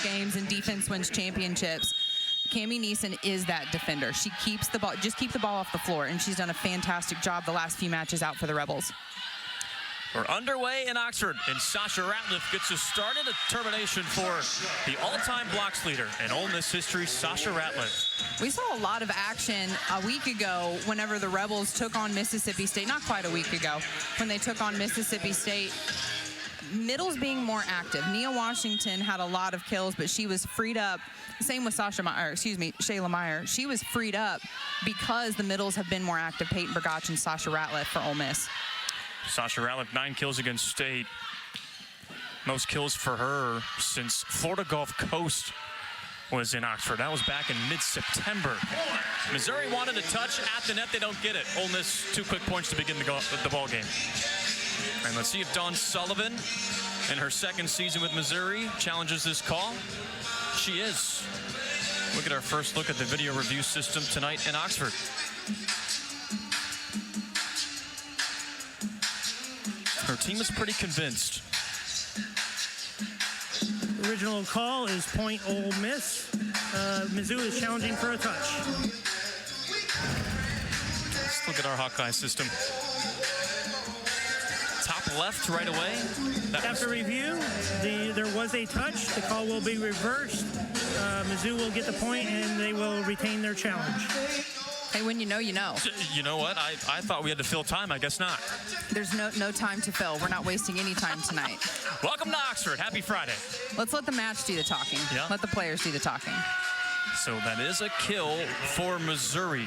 games and defense wins championships. Cami Neeson is that defender. She keeps the ball, just keep the ball off the floor, and she's done a fantastic job the last few matches out for the Rebels. We're underway in Oxford, and Sasha Ratliff gets us started. A termination for the all-time blocks leader in Ole Miss history, Sasha Ratliff. We saw a lot of action a week ago whenever the Rebels took on Mississippi State. Not quite a week ago, when they took on Mississippi State. Middles being more active. Nia Washington had a lot of kills, but she was freed up. Same with Shayla Meyer. She was freed up because the middles have been more active. Peyton Bergach and Sasha Ratliff for Ole Miss. Sasha Ratliff, 9 kills against State. Most kills for her since Florida Gulf Coast was in Oxford. That was back in mid-September. Missouri wanted a touch at the net. They don't get it. Ole Miss, 2 quick points to begin the ball game. And let's see if Dawn Sullivan, in her second season with Missouri, challenges this call. She is. Look at our first look at the video review system tonight in Oxford. Her team is pretty convinced. Original call is point Ole Miss. Mizzou is challenging for a touch. Let's look at our Hawkeye system. Top left right away. After review, there was a touch. The call will be reversed. Mizzou will get the point, and they will retain their challenge. Hey, when you know, you know. You know what? I thought we had to fill time. I guess not. There's no time to fill. We're not wasting any time tonight. Welcome to Oxford. Happy Friday. Let's let the match do the talking. Yeah. Let the players do the talking. So that is a kill for Missouri.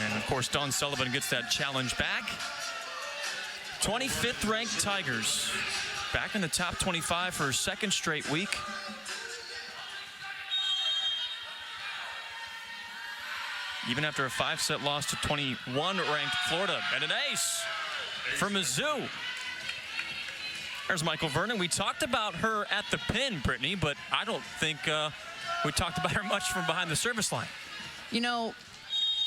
And, of course, Dawn Sullivan gets that challenge back. 25th ranked Tigers. Back in the top 25 for her second straight week. Even after a 5-set loss to 21-ranked Florida. And an ace for Mizzou. There's Michael Vernon. We talked about her at the pin, Brittany, but I don't think we talked about her much from behind the service line. You know,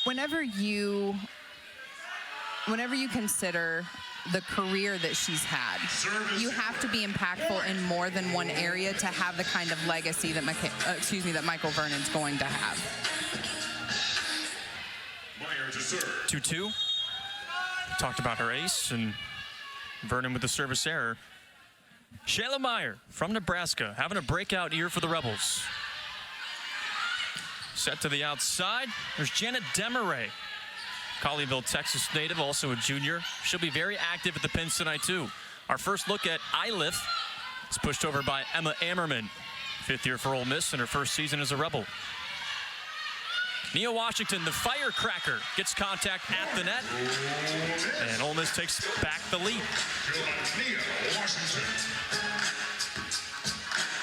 whenever you consider the career that she's had, you have to be impactful in more than one area to have the kind of legacy that Michael Vernon's going to have. 2-2. Talked about her ace and Vernon with the service error. Shayla Meyer from Nebraska having a breakout year for the Rebels. Set to the outside. There's Janet Demaray, Colleyville, Texas native, also a junior. She'll be very active at the pins tonight, too. Our first look at Iliff is pushed over by Emma Ammerman. 5th year for Ole Miss in her first season as a Rebel. Nia Washington, the firecracker, gets contact at the net. And Ole Miss takes back the lead.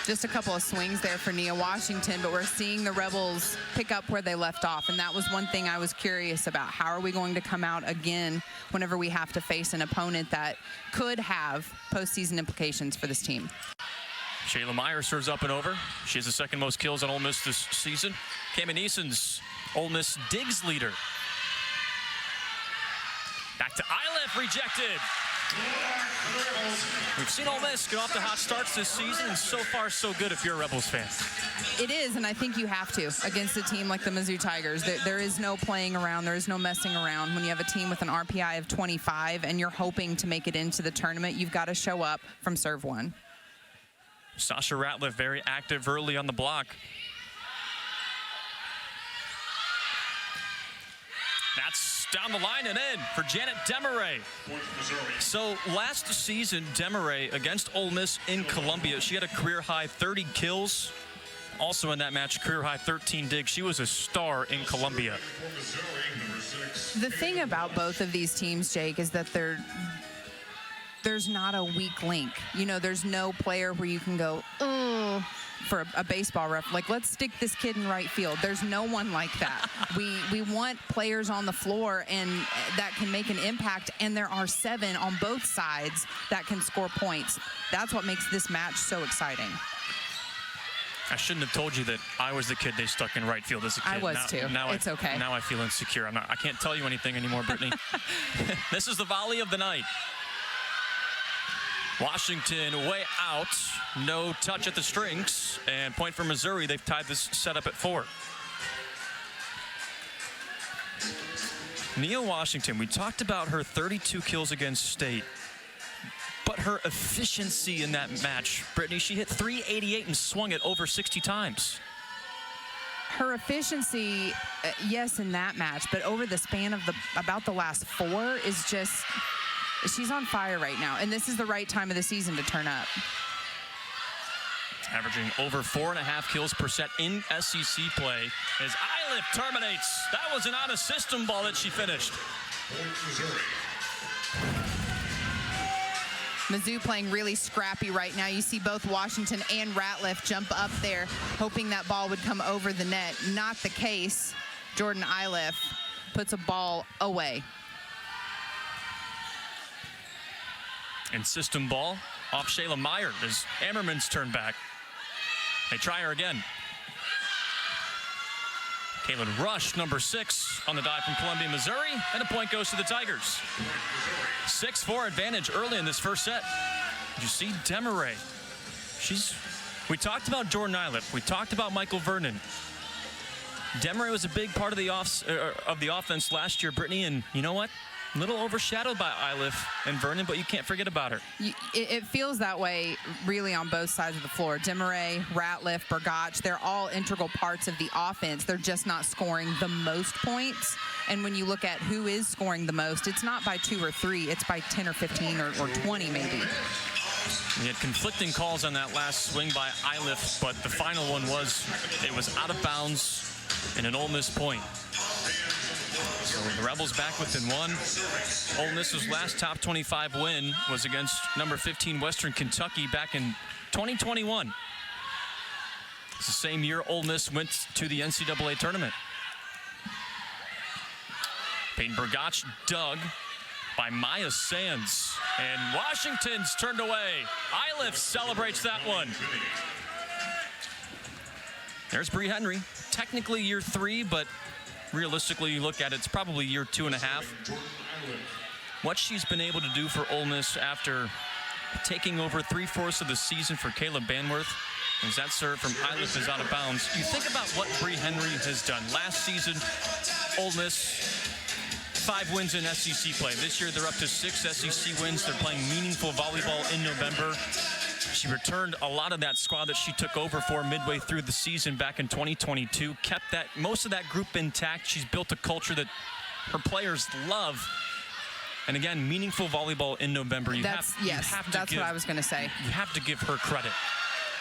Just a couple of swings there for Nia Washington, but we're seeing the Rebels pick up where they left off, and that was one thing I was curious about. How are we going to come out again whenever we have to face an opponent that could have postseason implications for this team? Shayla Meyer serves up and over. She has the second most kills on Ole Miss this season. Cami Neeson's Ole Miss digs leader. Back to Iliff, rejected. We've seen Ole Miss get off to hot starts this season, and so far so good if you're a Rebels fan. It is, and I think you have to against a team like the Mizzou Tigers. There is no playing around. There is no messing around. When you have a team with an RPI of 25 and you're hoping to make it into the tournament, you've got to show up from serve one. Sasha Ratliff very active early on the block. That's down the line and in for Janet Demaray. So last season, Demaray against Ole Miss in Columbia, she had a career-high 30 kills. Also in that match, career-high 13 digs. She was a star in Columbia. The thing about both of these teams, Jake, is that there's not a weak link. You know, there's no player where you can go, oh, for a baseball ref, like, let's stick this kid in right field. There's no one like that. We want players on the floor and that can make an impact, and there are 7 on both sides that can score points. That's what makes this match so exciting. I shouldn't have told you that I was the kid they stuck in right field as a kid. I was too. It's okay. Now I feel insecure. I can't tell you anything anymore, Brittany. This is the volley of the night. Washington way out. No touch at the strings. And point for Missouri. They've tied this setup at 4. Nia Washington, we talked about her 32 kills against State. But her efficiency in that match, Brittany, she hit .388 and swung it over 60 times. Her efficiency, yes, in that match, but over the span of about the last 4 is just, she's on fire right now. And this is the right time of the season to turn up. Averaging over 4.5 kills per set in SEC play as Iliff terminates. That was an out-of-system ball that she finished. Mizzou playing really scrappy right now. You see both Washington and Ratliff jump up there, hoping that ball would come over the net. Not the case. Jordan Iliff puts a ball away. And system ball off Shayla Meyer as Ammerman's turned back. They try her again. Kaylin Rush, number 6, on the dive from Columbia, Missouri, and a point goes to the Tigers. 6-4 advantage early in this first set. Did you see Demaray? We talked about Jordan Iliff. We talked about Michael Vernon. Demaray was a big part of the offense last year, Brittany, and you know what? A little overshadowed by Iliff and Vernon, but you can't forget about her. It feels that way really on both sides of the floor. Demaray, Ratliff, Burgach, they're all integral parts of the offense. They're just not scoring the most points. And when you look at who is scoring the most, it's not by 2 or 3. It's by 10 or 15 or 20 maybe. We had conflicting calls on that last swing by Iliff, but the final one was out of bounds and an Ole Miss point. So the Rebels back within 1. Ole Miss's last top 25 win was against number 15 Western Kentucky back in 2021. It's the same year Ole Miss went to the NCAA tournament. Peyton Burgach dug by Maya Sands. And Washington's turned away. Iliff celebrates that one. There's Bree Henry. Technically year 3, but realistically, you look at it, it's probably year 2.5. What she's been able to do for Ole Miss after taking over 3/4 of the season for Caleb Banworth, as that serve from Iliff is out of bounds. You think about what Bree Henry has done. Last season, Ole Miss, 5 wins in SEC play. This year, they're up to 6 SEC wins. They're playing meaningful volleyball in November. She returned a lot of that squad that she took over for midway through the season back in 2022, kept most of that group intact. She's built a culture that her players love. And again, meaningful volleyball in November. That's what I was going to say. You have to give her credit.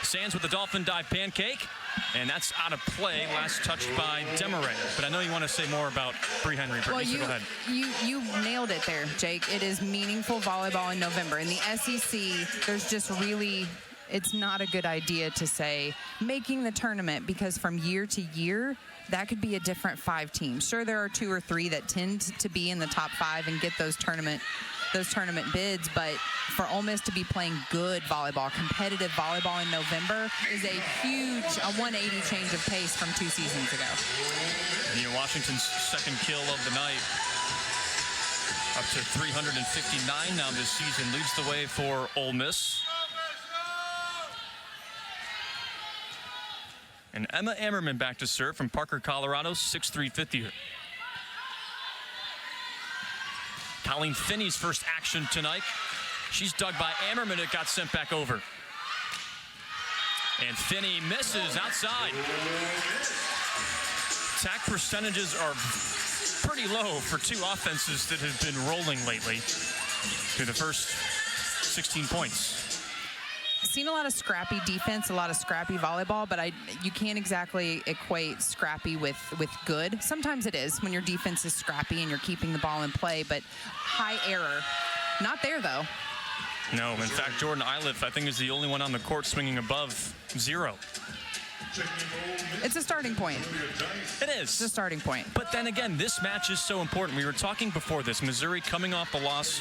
Sands with the dolphin dive pancake, and that's out of play. Last touched by Demaray. But I know you want to say more about Bree Henry. Brittany, so go ahead. You nailed it there, Jake. It is meaningful volleyball in November. In the SEC, there's just really, it's not a good idea to say making the tournament, because from year to year, that could be a different 5 teams. Sure, there are 2 or 3 that tend to be in the top 5 and get those tournament bids, but for Ole Miss to be playing good volleyball, competitive volleyball in November is a huge 180 change of pace from 2 seasons ago. Nia Washington's second kill of the night, up to 359 now this season, leads the way for Ole Miss. And Emma Ammerman back to serve from Parker, Colorado, 6'3", 50er. Colleen Finney's first action tonight. She's dug by Ammerman. It got sent back over. And Finney misses outside. Attack percentages are pretty low for 2 offenses that have been rolling lately through the first 16 points. Seen a lot of scrappy defense, a lot of scrappy volleyball, but you can't exactly equate scrappy with good. Sometimes it is when your defense is scrappy and you're keeping the ball in play, but high error. Not there, though. No, in fact, Jordan Iliff, I think, is the only one on the court swinging above 0. It's a starting point. It is. It's a starting point. But then again, this match is so important. We were talking before this. Missouri coming off the loss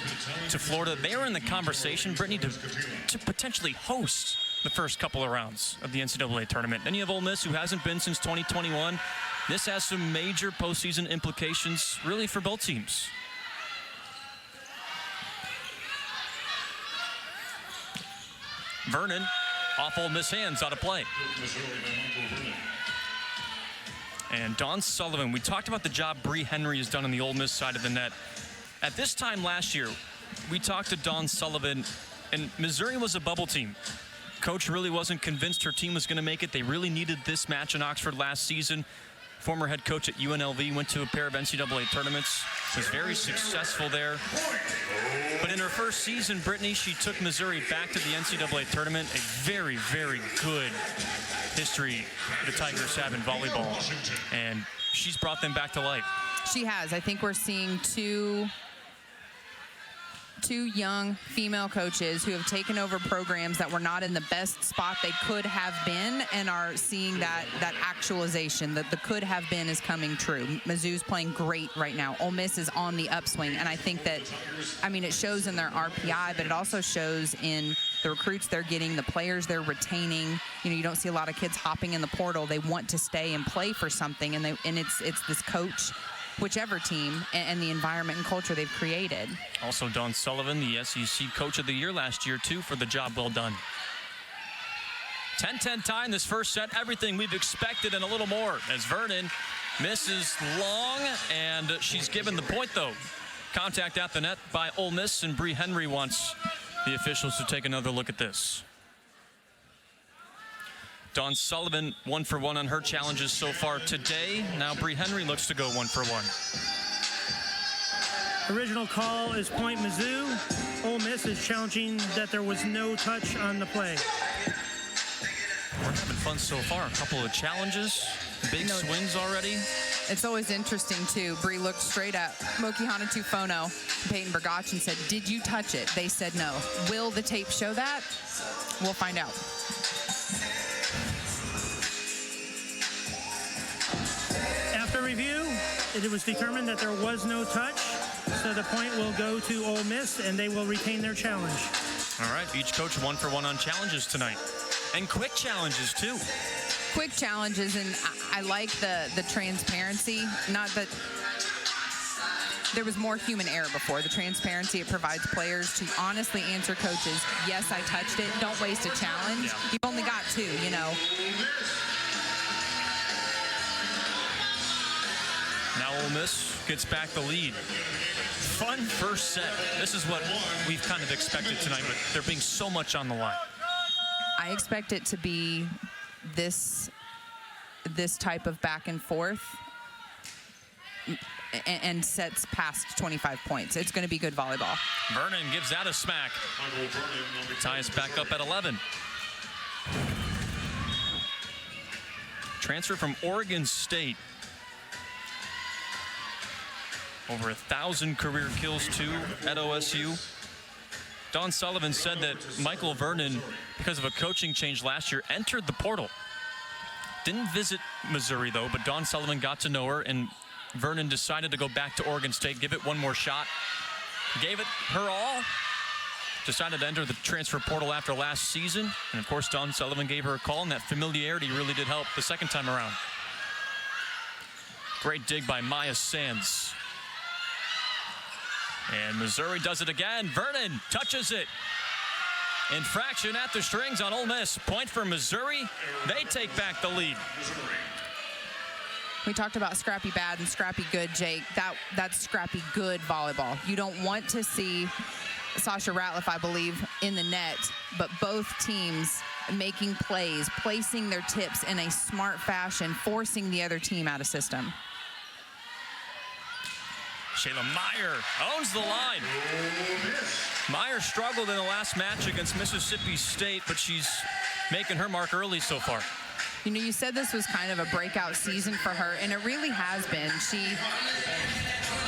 to Florida. They were in the conversation, Brittany, to potentially host the first couple of rounds of the NCAA tournament. Then you have Ole Miss, who hasn't been since 2021. This has some major postseason implications, really, for both teams. Vernon off Ole Miss hands out of play. And Dawn Sullivan, we talked about the job Bree Henry has done on the Ole Miss side of the net. At this time last year, we talked to Dawn Sullivan, and Missouri was a bubble team. Coach really wasn't convinced her team was going to make it. They really needed this match in Oxford last season. Former head coach at UNLV, went to a pair of NCAA tournaments, was very successful there. But in her first season, Brittany, she took Missouri back to the NCAA tournament. A very, very good history the Tigers have in volleyball. And she's brought them back to life. She has. I think we're seeing two young female coaches who have taken over programs that were not in the best spot they could have been and are seeing that actualization, that the could have been is coming true. Mizzou's playing great right now. Ole Miss is on the upswing, and I think that, I mean, it shows in their RPI, but it also shows in the recruits they're getting, the players they're retaining. You know, you don't see a lot of kids hopping in the portal. They want to stay and play for something, and it's this coach, whichever team, and the environment and culture they've created. Also, Dawn Sullivan, the SEC Coach of the Year last year, too, for the job well done. 10-10 tie in this first set. Everything we've expected and a little more as Vernon misses long, and she's given the point, though. Contact at the net by Ole Miss, and Bree Henry wants the officials to take another look at this. Dawn Sullivan 1 for 1 on her challenges so far today. Now Bree Henry looks to go 1 for 1. Original call is point Mizzou. Ole Miss is challenging that there was no touch on the play. We're having fun so far. A couple of challenges, big swings already. It's always interesting, too. Bree looked straight at Mokihana Tufono, Peyton Bergach, and said, "Did you touch it?" They said no. Will the tape show that? We'll find out. After review, it was determined that there was no touch, so the point will go to Ole Miss, and they will retain their challenge. All right, each coach 1 for 1 on challenges tonight. And quick challenges, too. Quick challenges, and I like the transparency. Not that there was more human error before. The transparency it provides players to honestly answer coaches, yes, I touched it. Don't waste a challenge. Yeah. You've only got 2, you know. Now Ole Miss gets back the lead. Fun first set. This is what we've kind of expected tonight, but there being so much on the line. I expect it to be this type of back and forth and sets past 25 points. It's going to be good volleyball. Vernon gives that a smack. Ties back up at 11. Transfer from Oregon State. Over 1,000 career kills, too, at OSU. Dawn Sullivan said that Michael Vernon, because of a coaching change last year, entered the portal. Didn't visit Missouri, though, but Dawn Sullivan got to know her, and Vernon decided to go back to Oregon State, give it one more shot. Gave it her all. Decided to enter the transfer portal after last season. And, of course, Dawn Sullivan gave her a call, and that familiarity really did help the second time around. Great dig by Maya Sands. And Missouri does it again. Vernon touches it. Infraction at the strings on Ole Miss. Point for Missouri. They take back the lead. We talked about scrappy bad and scrappy good, Jake. That's scrappy good volleyball. You don't want to see Sasha Ratliff, I believe, in the net, but both teams making plays, placing their tips in a smart fashion, forcing the other team out of system. Shayla Meyer owns the line. Meyer struggled in the last match against Mississippi State, but she's making her mark early so far. You know, you said this was kind of a breakout season for her, and it really has been.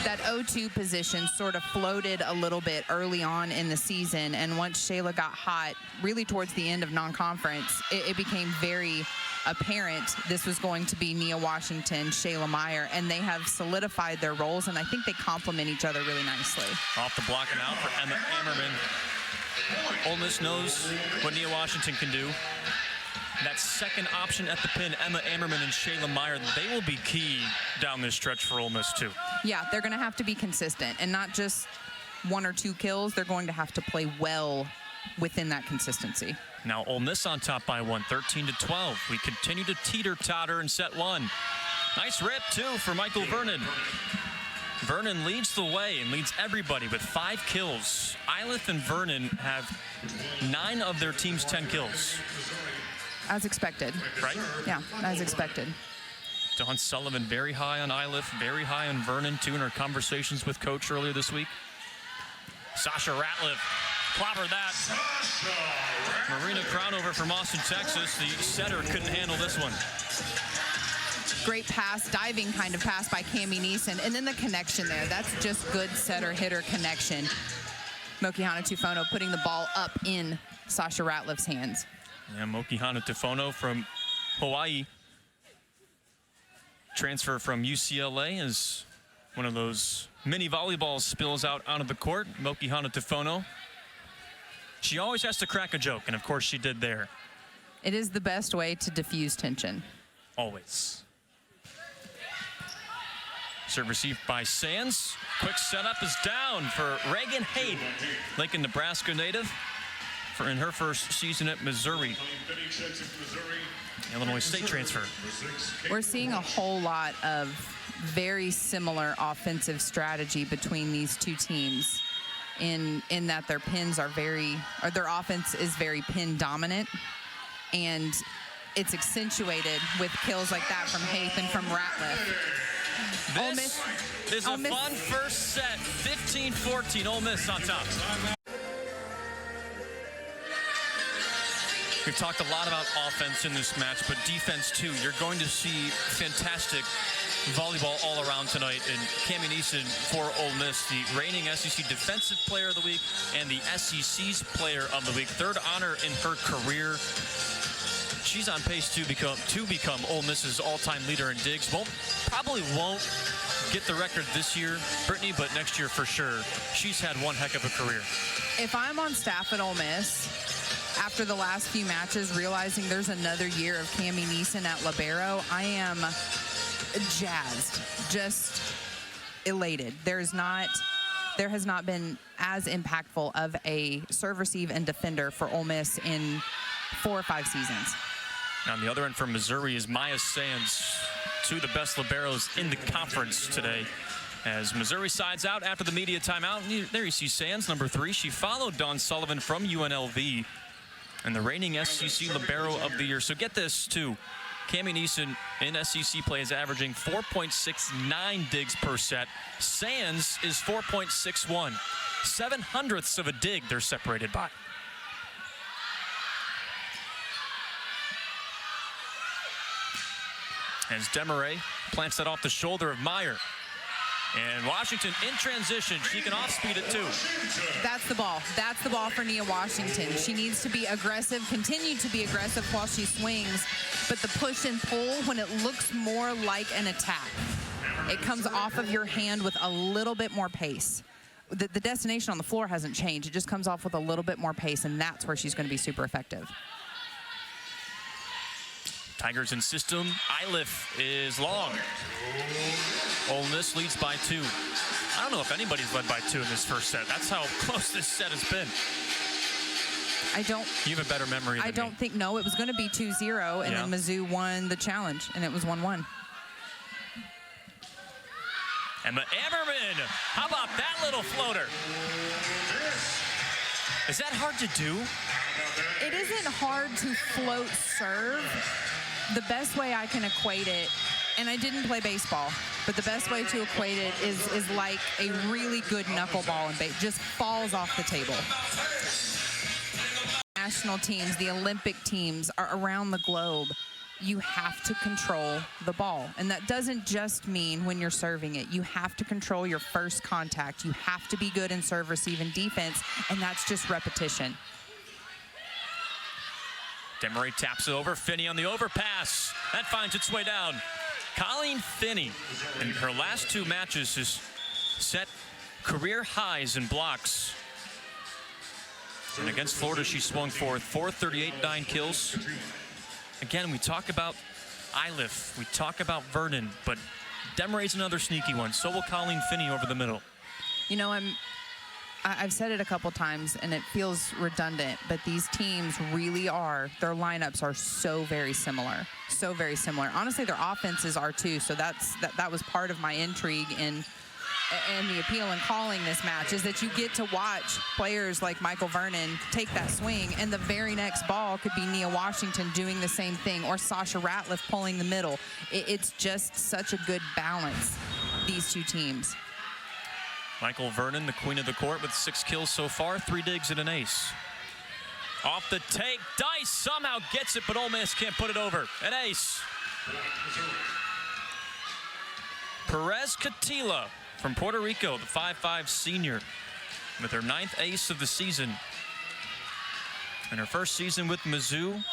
That 0-2 position sort of floated a little bit early on in the season, and once Shayla got hot, really towards the end of non-conference, it became very apparent this was going to be Nia Washington, Shayla Meyer, and they have solidified their roles, and I think they complement each other really nicely. Off the block and out for Emma Ammerman. Ole Miss knows what Nia Washington can do. That second option at the pin, Emma Ammerman and Shayla Meyer, they will be key down this stretch for Ole Miss, too. Yeah, they're going to have to be consistent and not just 1 or 2 kills. They're going to have to play well within that consistency. Now Ole Miss on top by 1, 13-12. We continue to teeter-totter in set 1. Nice rip, too, for Michael Vernon. Vernon leads the way and leads everybody with 5 kills. Iliff and Vernon have 9 of their team's 10 kills. As expected. Right? Yeah, as expected. Dawn Sullivan very high on Iliff, very high on Vernon, too, in her conversations with Coach earlier this week. Sasha Ratliff clobbered that. Marina Crownover from Austin, Texas. The setter couldn't handle this one. Great pass, diving kind of pass by Cami Neeson. And then the connection there. That's just good setter-hitter connection. Mokihana Tufono putting the ball up in Sasha Ratliff's hands. Yeah, Mokihana Tufono from Hawaii. Transfer from UCLA as one of those mini volleyballs spills out onto the court. Mokihana Tufono. She always has to crack a joke, and of course she did there. It is the best way to diffuse tension. Always. Serve received by Sands. Quick setup is down for Reagan Haight, Lincoln, Nebraska native, in her first season at Missouri. Illinois State transfer. We're seeing a whole lot of very similar offensive strategy between these two teams in that their pins are their offense is very pin dominant, and it's accentuated with kills like that from Haight and from Ratliff. This is a fun first set, 15-14, Ole Miss on top. We've talked a lot about offense in this match, but defense too. You're going to see fantastic volleyball all around tonight. And Cami Neeson for Ole Miss, the reigning SEC Defensive Player of the Week and the SEC's Player of the Week. 3rd honor in her career. She's on pace to become Ole Miss's all-time leader in digs. Probably won't get the record this year, Brittany, but next year for sure. She's had one heck of a career. If I'm on staff at Ole Miss, after the last few matches, realizing there's another year of Cami Neeson at libero, I am jazzed, just elated. There has not been as impactful of a serve, receive, and defender for Ole Miss in 4 or 5 seasons. On the other end from Missouri is Maya Sands, 2 of the best liberos in the conference today. As Missouri sides out after the media timeout, there you see Sands, number 3. She followed Dawn Sullivan from UNLV and the reigning SEC libero of the year. So get this, too. Cami Neeson in SEC play is averaging 4.69 digs per set. Sands is 4.61. 0.07 of a dig they're separated by. As Demaray plants that off the shoulder of Meyer. And Washington in transition. She can off-speed it, too. That's the ball. That's the ball for Nia Washington. She needs to be aggressive, continue to be aggressive while she swings. But the push and pull, when it looks more like an attack, it comes off of your hand with a little bit more pace. The destination on the floor hasn't changed. It just comes off with a little bit more pace, and that's where she's going to be super effective. Tigers in system. Iliff is long. Ole Miss leads by 2. I don't know if anybody's led by 2 in this first set. That's how close this set has been. You have a better memory than I don't think, no, it was going to be 2-0, and then Mizzou won the challenge, and it was 1-1. Emma Ammerman, how about that little floater? Is that hard to do? It isn't hard to float serve. The best way I can equate it, and I didn't play baseball, but the best way to equate it is like a really good knuckleball, and just falls off the table. National teams, the Olympic teams are around the globe. You have to control the ball. And that doesn't just mean when you're serving it. You have to control your first contact. You have to be good in serve, receive, and defense, and that's just repetition. Demaray taps it over. Finney on the overpass. That finds its way down. Colleen Finney, in her last 2 matches, has set career highs in blocks. And against Florida, she swung for 438, 9 kills. Again, we talk about Iliff, we talk about Vernon, but Demaray's another sneaky one. So will Colleen Finney over the middle. You know, I've said it a couple times, and it feels redundant, but these teams really are, their lineups are so very similar. So very similar. Honestly, their offenses are too, so that was part of my intrigue and the appeal in calling this match, is that you get to watch players like Michael Vernon take that swing, and the very next ball could be Nia Washington doing the same thing, or Sasha Ratliff pulling the middle. It's just such a good balance, these two teams. Michael Vernon, the queen of the court, with 6 kills so far, 3 digs and an ace. Off the take, Dice somehow gets it, but Ole Miss can't put it over. An ace. Perez Catila from Puerto Rico, the 5'5" senior, with her 9th ace of the season. In her first season with Mizzou,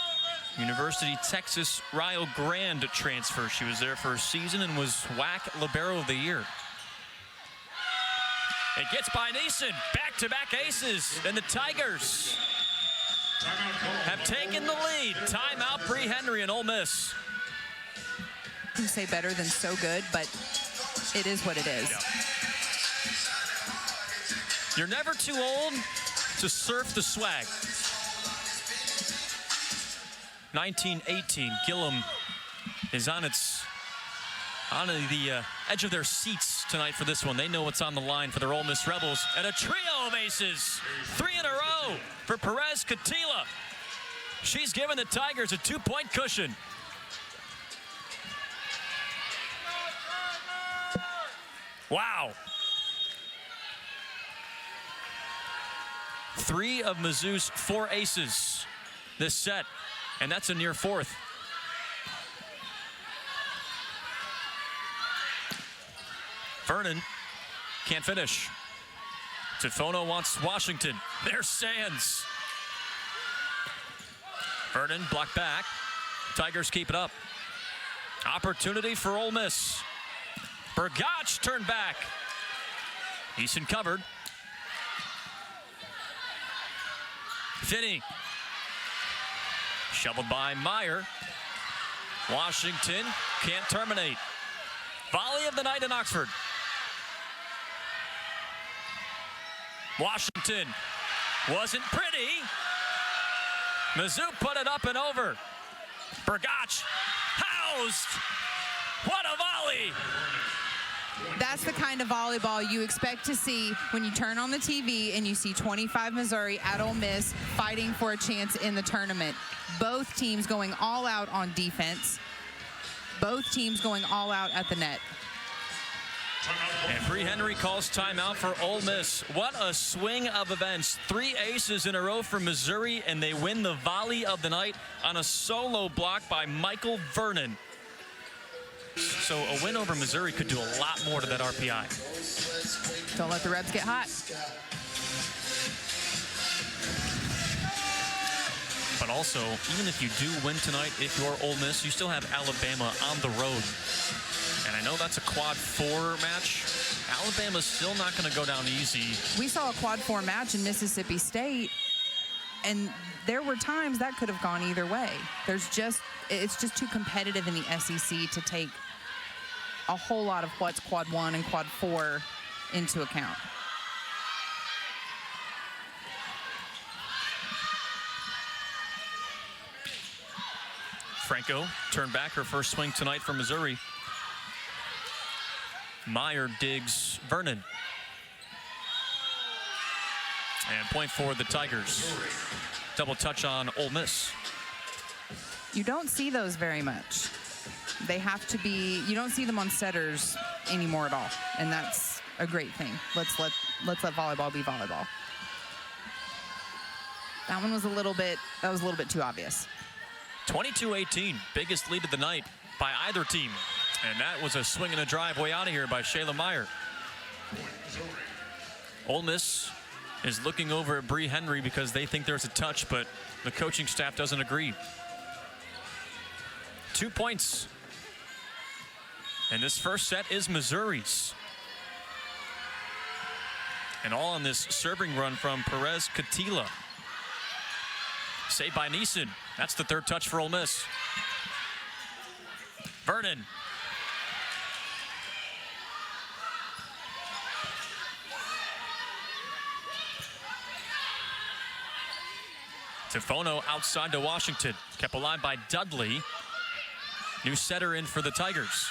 University Texas Rio Grande transfer. She was there for a season and was WAC Libero of the Year. It gets by Neeson, back-to-back aces, and the Tigers have taken the lead. Timeout, Bree Henry and Ole Miss. I can say better than so good, but it is what it is. Yeah. You're never too old to surf the swag. 1918, Gillum is on the edge of their seats tonight for this one. They know what's on the line for their Ole Miss Rebels. And a trio of aces, 3 in a row for Perez Catila. She's given the Tigers a 2-point cushion. Wow. 3 of Mizzou's 4 aces this set, and that's a near 4th. Vernon can't finish. Tifono wants Washington. There's Sands. Vernon blocked back. Tigers keep it up. Opportunity for Ole Miss. Bergach turned back. Easton covered. Finney. Shoveled by Meyer. Washington can't terminate. Volley of the night in Oxford. Washington wasn't pretty. Mizzou put it up and over. Bergach housed. What a volley! That's the kind of volleyball you expect to see when you turn on the TV and you see 25 Missouri at Ole Miss fighting for a chance in the tournament. Both teams going all out on defense. Both teams going all out at the net. And Bree Henry calls timeout for Ole Miss. What a swing of events. 3 aces in a row for Missouri, and they win the volley of the night on a solo block by Michael Vernon. So a win over Missouri could do a lot more to that RPI. Don't let the Rebs get hot. But also, even if you do win tonight, if you're Ole Miss, you still have Alabama on the road. And I know that's a quad 4 match. Alabama's still not going to go down easy. We saw a quad 4 match in Mississippi State, and there were times that could have gone either way. It's just too competitive in the SEC to take a whole lot of what's quad 1 and quad 4 into account. Franco turned back her first swing tonight for Missouri. Meyer digs Vernon. And point for the Tigers. Double touch on Ole Miss. You don't see those very much. They have to be, you don't see them on setters anymore at all. And that's a great thing. Let's let volleyball be volleyball. That one was a little bit too obvious. 22-18, biggest lead of the night by either team. And that was a swing and a drive way out of here by Shayla Meyer. Ole Miss is looking over at Bree Henry because they think there's a touch, but the coaching staff doesn't agree. 2 points. And this first set is Missouri's. And all on this serving run from Perez Catila. Saved by Neeson. That's the 3rd touch for Ole Miss. Vernon. Tifono outside to Washington. Kept alive by Dudley. New setter in for the Tigers.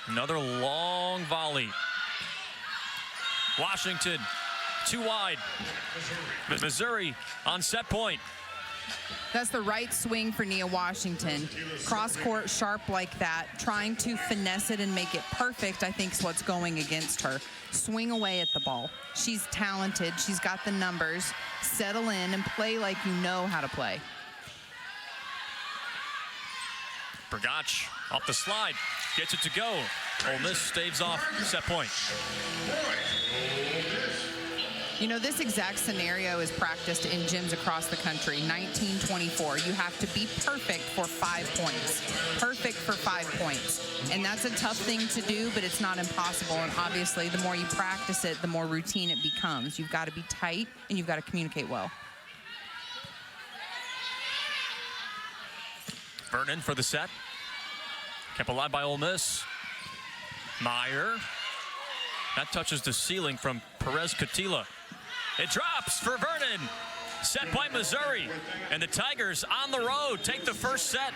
Another long volley. Washington, too wide. Missouri on set point. That's the right swing for Nia Washington. Cross court sharp like that, trying to finesse it and make it perfect, I think is what's going against her. Swing away at the ball. She's talented. She's got the numbers. Settle in and play like you know how to play. Brgach off the slide, gets it to go. Ole Miss staves off set point. You know, this exact scenario is practiced in gyms across the country. 1924. You have to be perfect for 5 points. Perfect for 5 points. And that's a tough thing to do, but it's not impossible. And obviously, the more you practice it, the more routine it becomes. You've got to be tight, and you've got to communicate well. Vernon for the set. Kept alive by Ole Miss. Meyer. That touches the ceiling from Perez Catila. It drops for Vernon. Set point Missouri. And the Tigers on the road take the first set.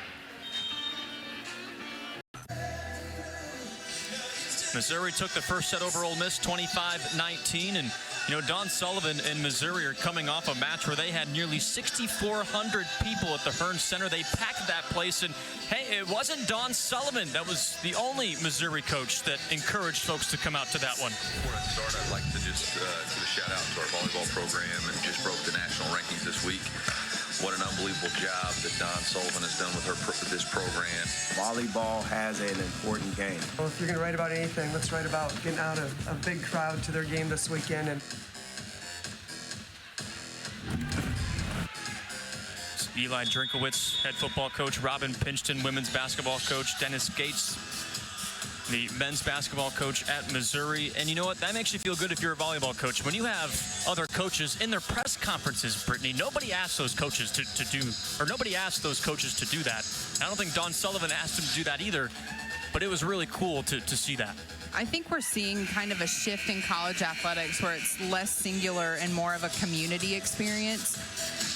Missouri took the first set over Ole Miss 25-19. And, you know, Don Sullivan and Missouri are coming off a match where they had nearly 6,400 people at the Hearn Center. They packed that place. And, hey, it wasn't Don Sullivan that was the only Missouri coach that encouraged folks to come out to that one. Before I start, I'd like to just give a shout out to our volleyball program, and just broke the national rankings this week. What an unbelievable job that Don Sullivan has done with this program. Volleyball has an important game. Well, if you're going to write about anything, let's write about getting out a big crowd to their game this weekend. And Eli Drinkowitz, head football coach, Robin Pinchton, women's basketball coach, Dennis Gates, the men's basketball coach at Missouri. And you know what? That makes you feel good if you're a volleyball coach. When you have other coaches in their press conferences, Brittany, nobody asks those coaches to do, or nobody asked those coaches to do that. I don't think Don Sullivan asked him to do that either, but it was really cool to see that. I think we're seeing kind of a shift in college athletics where it's less singular and more of a community experience,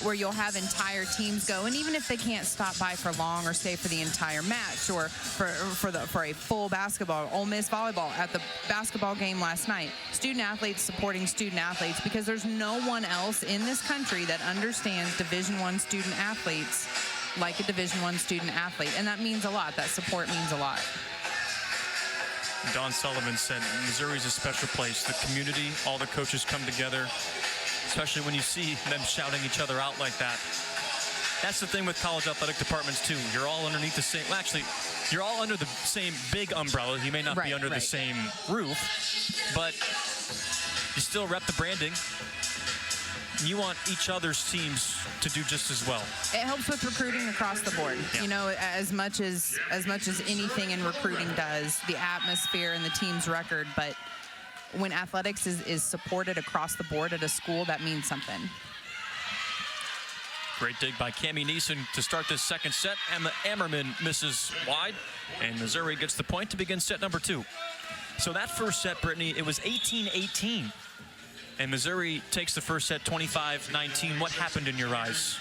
where you'll have entire teams go, and even if they can't stop by for long or stay for the entire match or for a full basketball, Ole Miss volleyball at the basketball game last night, student athletes supporting student athletes, because there's no one else in this country that understands Division I student athletes like a Division I student athlete, and that means a lot. That support means a lot. Don Sullivan said Missouri's a special place. The community, all the coaches come together, especially when you see them shouting each other out like that. That's the thing with college athletic departments, too. You're all underneath the same, well, actually, you're all under the same big umbrella. You may not be under the same roof, but you still rep the branding. You want each other's teams to do just as well. It helps with recruiting across the board. Yeah. You know, as much as anything in recruiting does, the atmosphere and the team's record, but when athletics is supported across the board at a school, that means something. Great dig by Cammie Neeson to start this second set, and the Ammerman misses wide, and Missouri gets the point to begin set number 2. So that first set, Brittany, it was 18-18. And Missouri takes the first set 25-19. What happened in your eyes?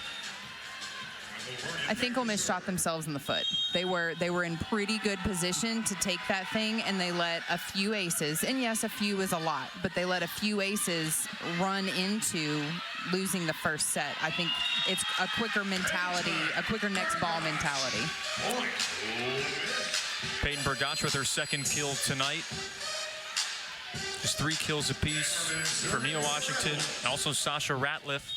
I think Ole Miss shot themselves in the foot. They were in pretty good position to take that thing, and they let a few aces, and yes, a few is a lot, but they let a few aces run into losing the first set. I think it's a quicker mentality, a quicker next ball mentality. Peyton Brgach with her second kill tonight. Just 3 kills apiece for Nia Washington, also Sasha Ratliff.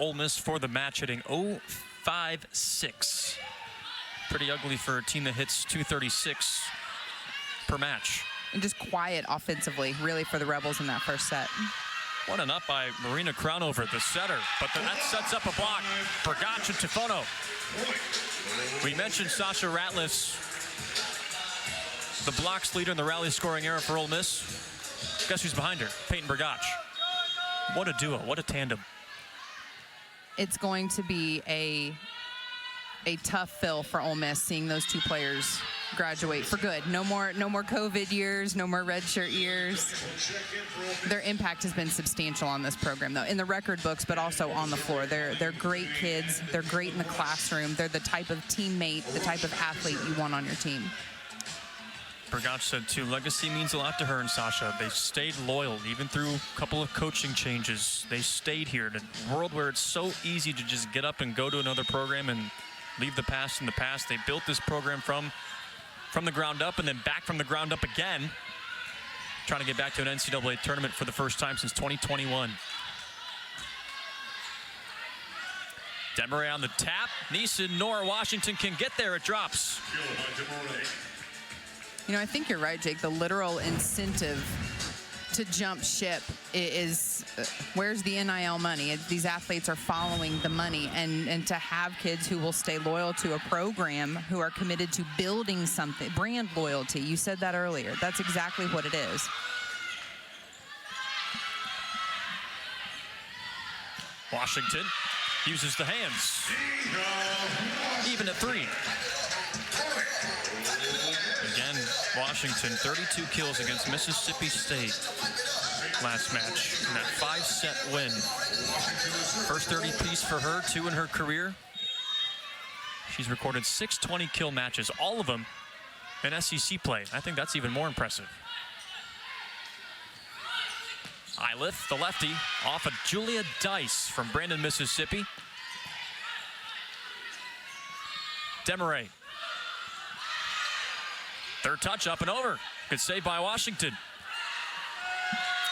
Ole Miss for the match hitting 0.56. Pretty ugly for a team that hits 236 per match. And just quiet offensively, really, for the Rebels in that first set. What an up by Marina Crownover, the setter. But that sets up a block. Brgach and Tifono. We mentioned Sasha Ratliff's the blocks leader in the rally scoring era for Ole Miss. Guess who's behind her? Peyton Brgach. What a duo, what a tandem. It's going to be a tough fill for Ole Miss, seeing those two players graduate for good. No more COVID years, no more redshirt years. Their impact has been substantial on this program, though, in the record books, but also on the floor. They're great kids. They're great in the classroom. They're the type of teammate, the type of athlete you want on your team. Bergach said, too, legacy means a lot to her and Sasha. They stayed loyal, even through a couple of coaching changes. They stayed here in a world where it's so easy to just get up and go to another program and leave the past in the past. They built this program from the ground up and then back from the ground up again, trying to get back to an NCAA tournament for the first time since 2021. Demaray on the tap. Neeson nor Washington can get there. It drops. You know, I think you're right, Jake. The literal incentive to jump ship is where's the NIL money? These athletes are following the money, and to have kids who will stay loyal to a program, who are committed to building something, brand loyalty. You said that earlier. That's exactly what it is. Washington uses the hands. Even at 3. Again, Washington, 32 kills against Mississippi State last match in that 5-set win. First 30-piece for her, 2 in her career. She's recorded 6 20-kill matches, all of them in SEC play. I think that's even more impressive. Iliff, the lefty, off of Julia Dice from Brandon, Mississippi. Demaray. Third touch, up and over. Good save by Washington.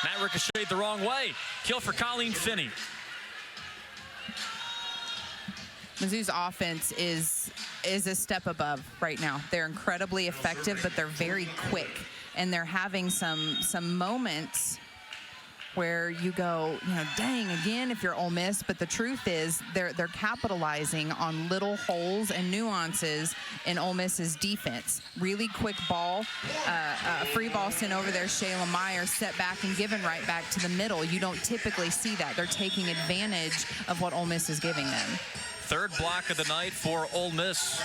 That ricocheted the wrong way. Kill for Colleen Finney. Mizzou's offense is a step above right now. They're incredibly effective, but they're very quick. And they're having some moments where you go, you know, dang, again, if you're Ole Miss. But the truth is they're capitalizing on little holes and nuances in Ole Miss's defense. Really quick ball, free ball sent over there, Shayla Myers, set back and given right back to the middle. You don't typically see that. They're taking advantage of what Ole Miss is giving them. Third block of the night for Ole Miss,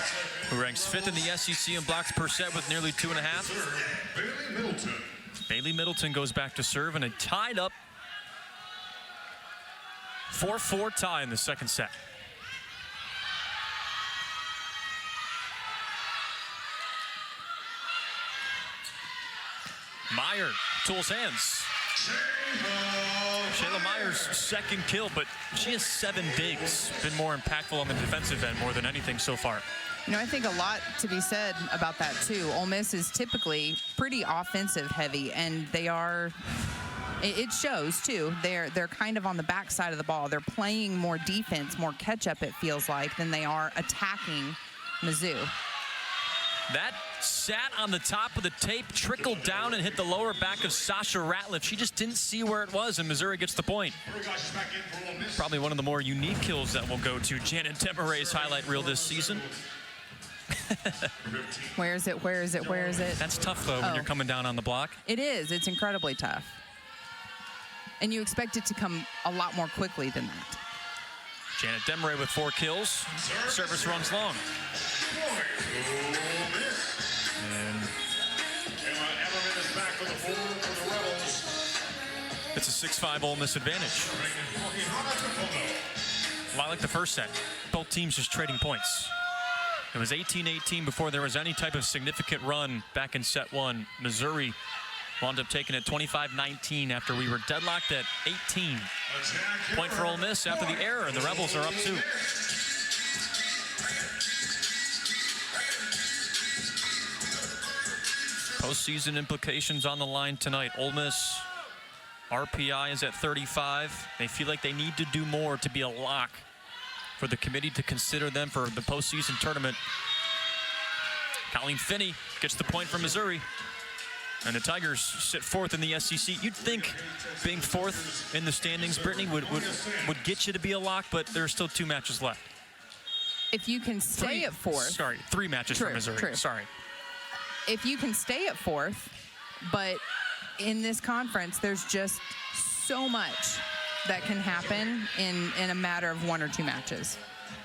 who ranks 5th in the SEC in blocks per set with nearly 2.5. Bailey Middleton goes back to serve, and a tied up 4-4 tie in the second set. Meyer tools hands. Shayla Myers' second kill, but she has 7 digs. Been more impactful on the defensive end more than anything so far. You know, I think a lot to be said about that, too. Ole Miss is typically pretty offensive heavy, and they are, it shows, too. They're kind of on the backside of the ball. They're playing more defense, more catch-up, it feels like, than they are attacking Mizzou. That sat on the top of the tape, trickled down and hit the lower back of Sasha Ratliff. She just didn't see where it was, and Missouri gets the point. Probably one of the more unique kills that will go to Janet Demaray's highlight reel this season. Where is it? Where is it? Where is it? That's tough, though, when you're coming down on the block. It is. It's incredibly tough. And you expect it to come a lot more quickly than that. Janet Demaray with 4 kills. Service runs long. And it's a 6-5 Ole Miss advantage. Well, I like the first set. Both teams just trading points. It was 18-18 before there was any type of significant run back in set 1. Missouri wound up taking it 25-19 after we were deadlocked at 18. Point for Ole Miss after the error, and the Rebels are up 2. Postseason implications on the line tonight. Ole Miss RPI is at 35. They feel like they need to do more to be a lock for the committee to consider them for the postseason tournament. Colleen Finney gets the point from Missouri. And the Tigers sit 4th in the SEC. You'd think being 4th in the standings, Brittany, would get you to be a lock, but there are still 2 matches left. If you can stay at 4th. Sorry, 3 matches for Missouri. True. Sorry. If you can stay at 4th, but in this conference, there's just so much that can happen in a matter of 1 or 2 matches.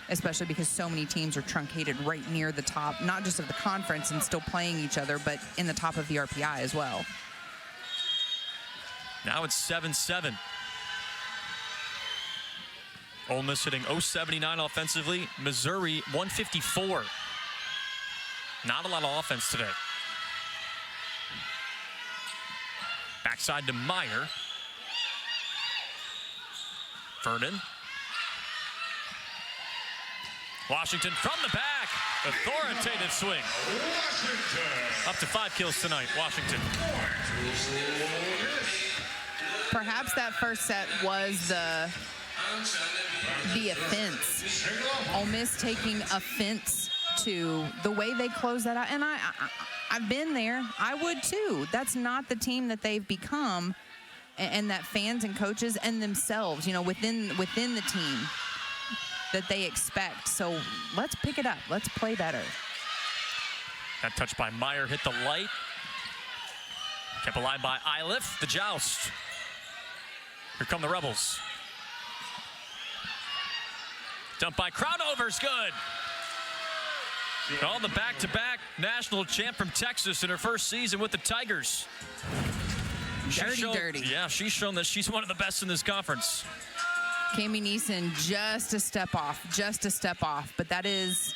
especially because so many teams are truncated right near the top, not just of the conference and still playing each other, but in the top of the RPI as well. Now it's 7-7. Ole Miss hitting .079 offensively. Missouri 154. Not a lot of offense today. Backside to Meyer. Vernon. Washington from the back. Authoritative swing. Up to 5 kills tonight, Washington. Perhaps that first set was the offense. Ole Miss taking offense to the way they close that out. And I've been there. I would too. That's not the team that they've become, and that fans and coaches and themselves, within the team that they expect. So let's pick it up. Let's play better. That touch by Meyer hit the light. Kept alive by Iliff. The joust. Here come the Rebels. Dump by Crownover's good. All the back-to-back national champ from Texas in her first season with the Tigers. Dirty. Yeah, she's shown that she's one of the best in this conference. Cami Neeson just a step off. But that is,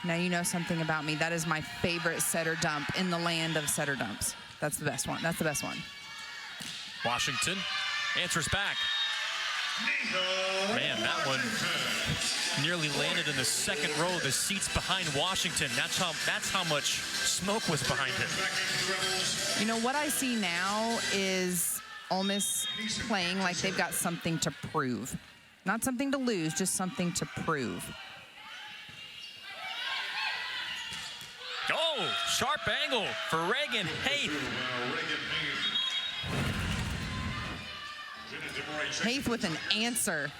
now you know something about me. That is my favorite setter dump in the land of setter dumps. That's the best one. Washington answers back. Man, that one nearly landed in the second row. The seats behind Washington. That's how much smoke was behind him. What I see now is Ole Miss playing like they've got something to prove. Not something to lose, just something to prove. Oh, sharp angle for Reagan Haith. Haith with an answer.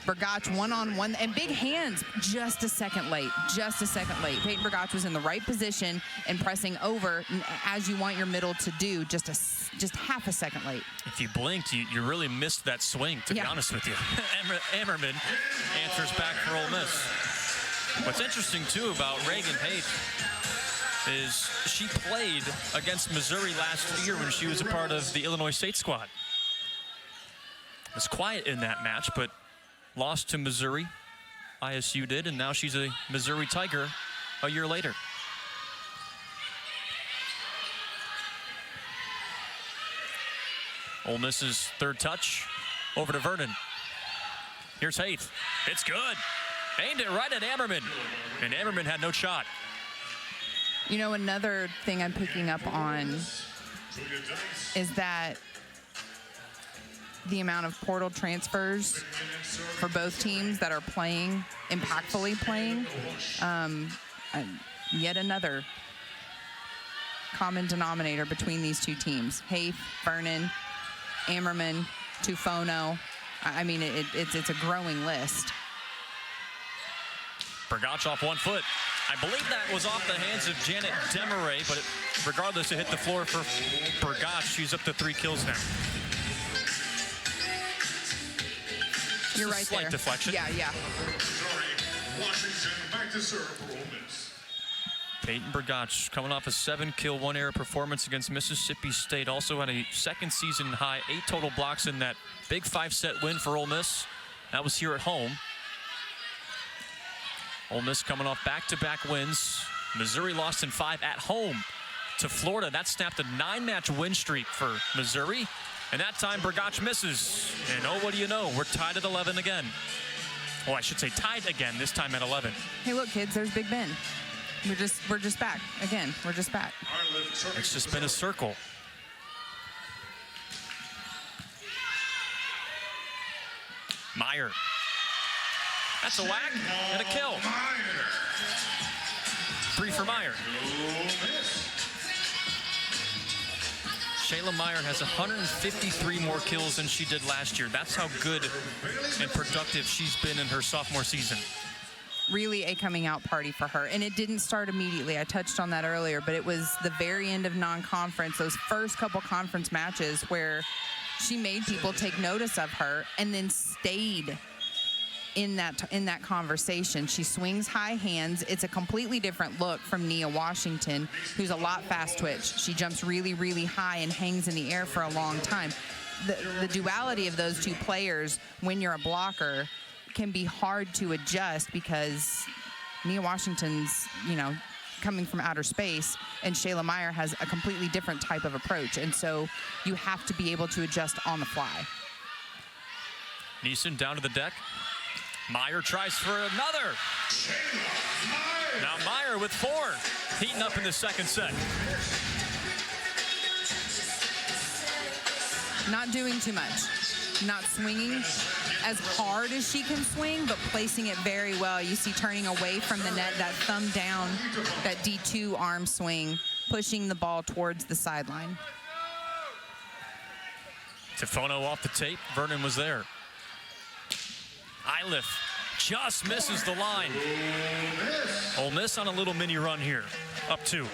Bergach one-on-one, and big hands just a second late. Peyton Bergach was in the right position and pressing over as you want your middle to do, just half a second late. If you blinked, you really missed that swing, to be honest with you. Ammerman answers back for Ole Miss. What's interesting, too, about Reagan Haith is she played against Missouri last year when she was a part of the Illinois State squad. It was quiet in that match, but lost to Missouri. ISU did, and now she's a Missouri Tiger a year later. Ole Miss's third touch over to Vernon. Here's Haith. It's good. Aimed it right at Ammerman, and Ammerman had no shot. Another thing I'm picking up on is that the amount of portal transfers for both teams that are playing, impactfully playing. Yet another common denominator between these two teams. Haith, Vernon, Ammerman, Tufono. I mean, it's a growing list. Bergach off 1 foot. I believe that was off the hands of Janet Demaray, but regardless, it hit the floor for Bergach. She's up to 3 kills now. You're right there. Slight deflection. Yeah. Washington back to serve for Ole Miss. Peyton Bergach coming off a 7-kill, 1-error performance against Mississippi State. Also had a second season high 8 total blocks in that big 5-set win for Ole Miss. That was here at home. Ole Miss coming off back-to-back wins. Missouri lost in 5 at home to Florida. That snapped a 9-match win streak for Missouri. And that time, Bergach misses. And oh, what do you know? We're tied at 11 again. Well, I should say tied again, this time at 11. Hey, look, kids, there's Big Ben. We're just back. Again, we're just back. It's just been a circle. Meyer. That's a whack and a kill. 3 for Meyer. Shayla Meyer has 153 more kills than she did last year. That's how good and productive she's been in her sophomore season. Really a coming out party for her. And it didn't start immediately. I touched on that earlier, but it was the very end of non-conference, those first couple conference matches where she made people take notice of her and then stayed in that conversation. She swings high hands. It's a completely different look from Nia Washington, who's a lot fast twitch. She jumps really, really high and hangs in the air for a long time. The duality of those two players, when you're a blocker, can be hard to adjust because Nia Washington's, coming from outer space, and Shayla Meyer has a completely different type of approach. And so you have to be able to adjust on the fly. Neeson down to the deck. Meyer tries for another. Now Meyer with 4, heating up in the second set. Not doing too much. Not swinging as hard as she can swing, but placing it very well. You see turning away from the net, that thumb down, that D2 arm swing, pushing the ball towards the sideline. Tifono off the tape. Vernon was there. Iliff just misses the line. Ole Miss on a little mini run here. Up 2.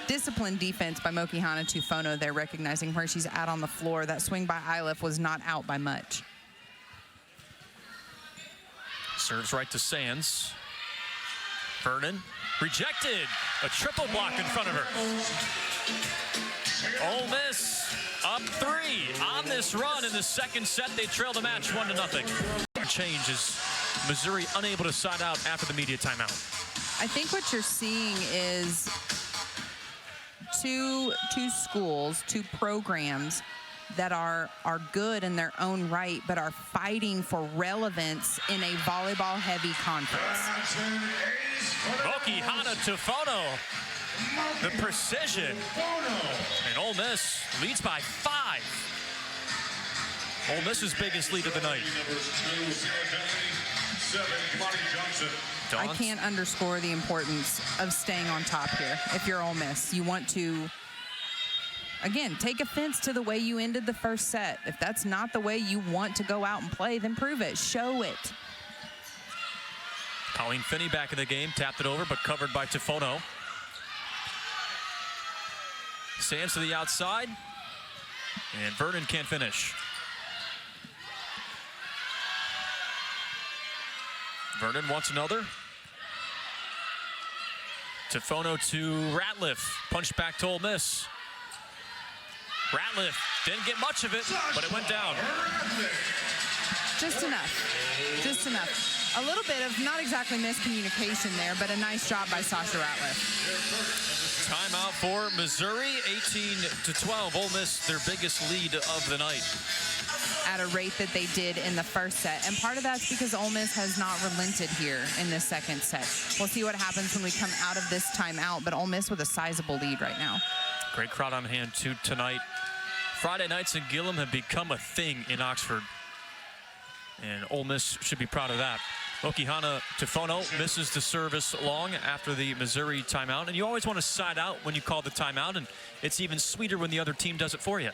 Disciplined defense by Mokihana Tifono there, recognizing where she's at on the floor. That swing by Iliff was not out by much. Serves right to Sands. Vernon rejected. A triple block in front of her. Ole Miss up 3 on this run in the second set. They trail the match 1-0. Change is Missouri unable to side out after the media timeout. I think what you're seeing is two schools, 2 programs that are good in their own right, but are fighting for relevance in a volleyball-heavy conference. Mokihana Tifono, the precision. And Ole Miss leads by 5. Ole Miss's biggest lead of the night. I can't underscore the importance of staying on top here. If you're Ole Miss, you want to, again, take offense to the way you ended the first set. If that's not the way you want to go out and play, then prove it. Show it. Colleen Finney back in the game, tapped it over, but covered by Tifono. Sands to the outside, and Vernon can't finish. Vernon wants another. Tifono to Ratliff. Punch back to Ole Miss. Ratliff didn't get much of it, but it went down. Just enough. Just enough. A little bit of not exactly miscommunication there, but a nice job by Sasha Ratliff. Timeout for Missouri, 18-12. Ole Miss, their biggest lead of the night. At a rate that they did in the first set. And part of that's because Ole Miss has not relented here in this second set. We'll see what happens when we come out of this timeout, but Ole Miss with a sizable lead right now. Great crowd on hand, too, tonight. Friday nights in Gillum have become a thing in Oxford. And Ole Miss should be proud of that. Mokihana Tifono misses the service long after the Missouri timeout. And you always want to side out when you call the timeout, and it's even sweeter when the other team does it for you.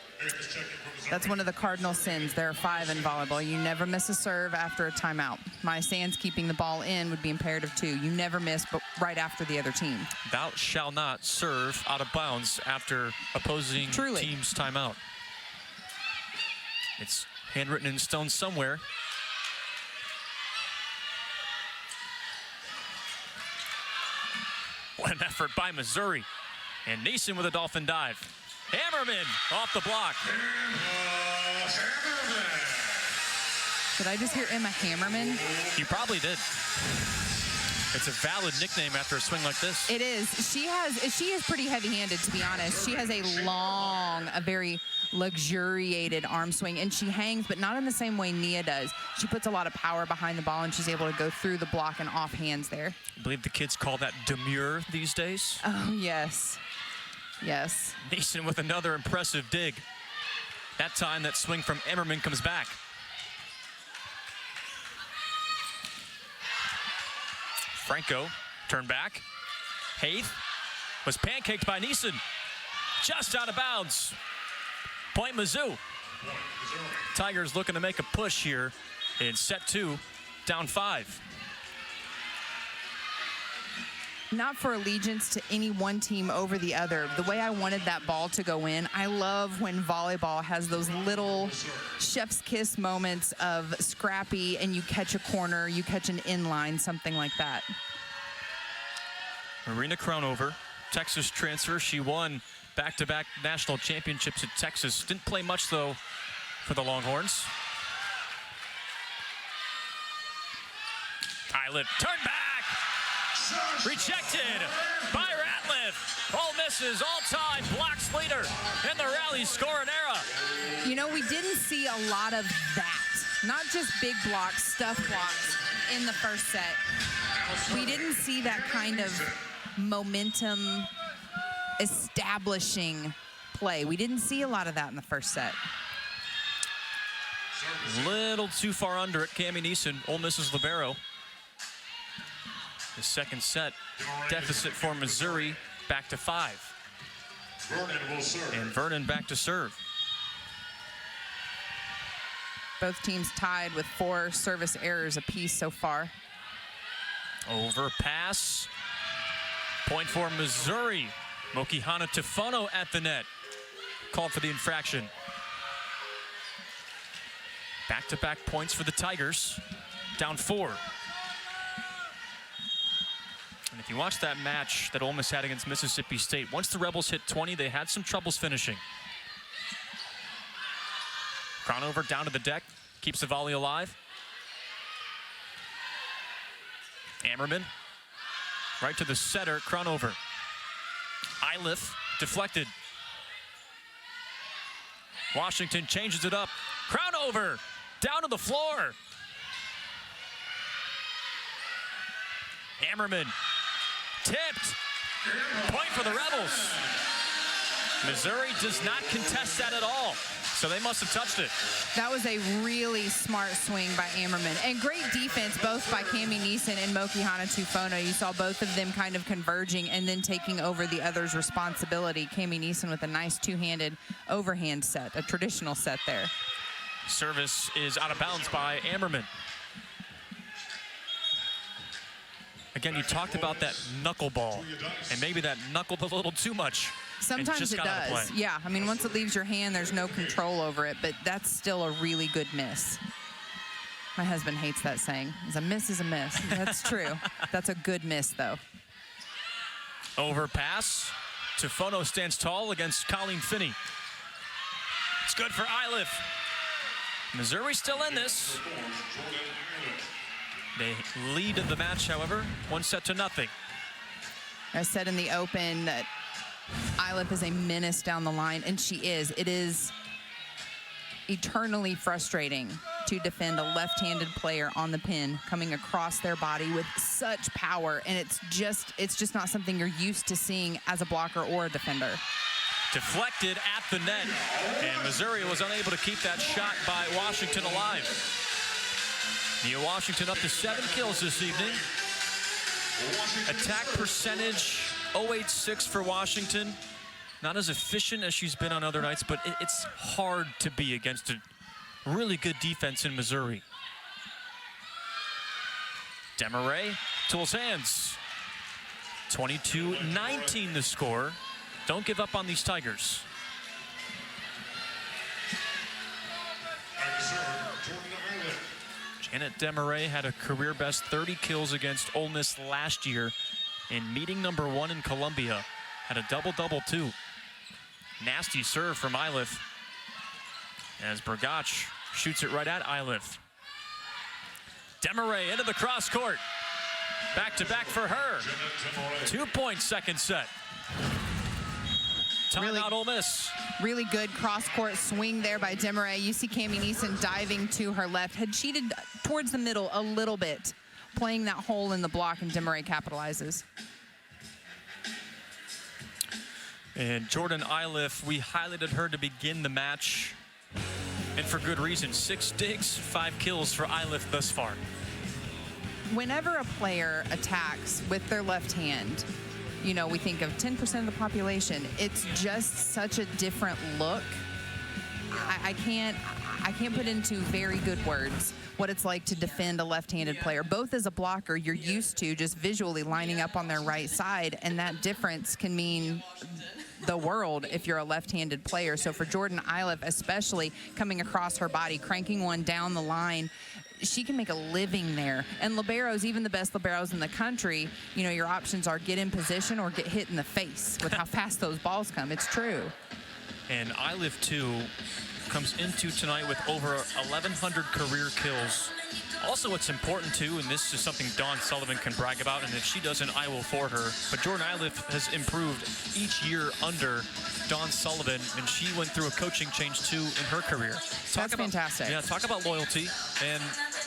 That's one of the cardinal sins. There are 5 in volleyball. You never miss a serve after a timeout. My Sands keeping the ball in would be imperative too. You never miss, but right after the other team. Thou shall not serve out of bounds after opposing team's timeout. It's handwritten in stone somewhere. What an effort by Missouri. And Neeson with a dolphin dive. Hammerman off the block. Did I just hear Emma Hammerman? You probably did. It's a valid nickname after a swing like this. It is. She is pretty heavy-handed, to be honest. She has a very luxuriated arm swing, and she hangs, but not in the same way Nia does. She puts a lot of power behind the ball, and she's able to go through the block and off hands there. I believe the kids call that demure these days. Oh, yes. Yes. Neeson with another impressive dig. That time, that swing from Emmerman comes back. Franco, turn back. Haith was pancaked by Neeson. Just out of bounds. Point Mizzou. Tigers looking to make a push here in set 2, down 5. not for allegiance to any one team over the other. The way I wanted that ball to go in, I love when volleyball has those little chef's kiss moments of scrappy and you catch a corner, you catch an inline, something like that. Marina Crownover, Texas transfer. She won back-to-back national championships at Texas. Didn't play much, though, for the Longhorns. Eilif, turn back! Rejected by Ratliff. Ole Miss's all-time blocks leader in the rally scoring era. You know, we didn't see a lot of that. Not just big blocks, stuff blocks in the first set. We didn't see that kind of momentum establishing play. We didn't see a lot of that in the first set. Little too far under it. Cammie Neeson, Ole Miss's libero. The second set deficit for Missouri, back to 5. Vernon will serve. And Vernon back to serve. Both teams tied with 4 service errors apiece so far. Overpass. Point for Missouri. Mokihana Tufono at the net. Called for the infraction. Back-to-back points for the Tigers. Down 4. And if you watch that match that Ole Miss had against Mississippi State, once the Rebels hit 20, they had some troubles finishing. Crownover down to the deck, keeps the volley alive. Ammerman, right to the setter, Crownover. Eilif, deflected. Washington changes it up. Crownover, down to the floor. Ammerman, tipped. Point for the Rebels. Missouri does not contest that at all, so they must have touched it. That was a really smart swing by Ammerman. And great defense both by Cammie Neeson and Mokihana Tufono. You saw both of them kind of converging and then taking over the other's responsibility. Cammie Neeson with a nice two-handed overhand set, a traditional set there. Service is out of bounds by Ammerman. Again, you talked about that knuckleball, and maybe that knuckled a little too much. Sometimes it does. Yeah, I mean, once it leaves your hand, there's no control over it, but that's still a really good miss. My husband hates that saying. A miss is a miss. That's true. That's a good miss, though. Overpass. Tufono stands tall against Colleen Finney. It's good for Eilif. Missouri still in this. They lead the match, however, 1-0. I said in the open that Eilif is a menace down the line, and she is. It is eternally frustrating to defend a left-handed player on the pin coming across their body with such power, and it's just not something you're used to seeing as a blocker or a defender. Deflected at the net, and Missouri was unable to keep that shot by Washington alive. Nia Washington up to 7 kills this evening. Attack percentage 0.86 for Washington. Not as efficient as she's been on other nights, but it's hard to be against a really good defense in Missouri. Demaray, tools hands. 22-19 the score. Don't give up on these Tigers. Janet Demaray had a career-best 30 kills against Ole Miss last year in meeting number 1 in Columbia. Had a double-double, too. Nasty serve from Eilif as Bergach shoots it right at Eilif. Demaray into the cross court. Back-to-back for her. 2-point second set. Timeout Ole Miss. Really good cross-court swing there by Demaray. You see Cammie Neeson diving to her left. Had cheated towards the middle a little bit, playing that hole in the block, and Demaray capitalizes. And Jordan Eilif, we highlighted her to begin the match, and for good reason. 6 digs, 5 kills for Eilif thus far. Whenever a player attacks with their left hand, you know, we think of 10% of the population. It's just such a different look. I can't put into very good words what it's like to defend a left-handed player. Both as a blocker, you're used to just visually lining up on their right side, and that difference can mean the world if you're a left-handed player. So for Jordan Iliff, especially coming across her body, cranking one down the line, she can make a living there. And liberos, even the best liberos in the country, you know, your options are get in position or get hit in the face with how fast those balls come. It's true. And Iliff, too, comes into tonight with over 1,100 career kills. Also, what's important, too, and this is something Dawn Sullivan can brag about, and if she doesn't, I will for her, but Jordan Iliff has improved each year under Dawn Sullivan, and she went through a coaching change, too, in her career. That's fantastic. Yeah, talk about loyalty. And,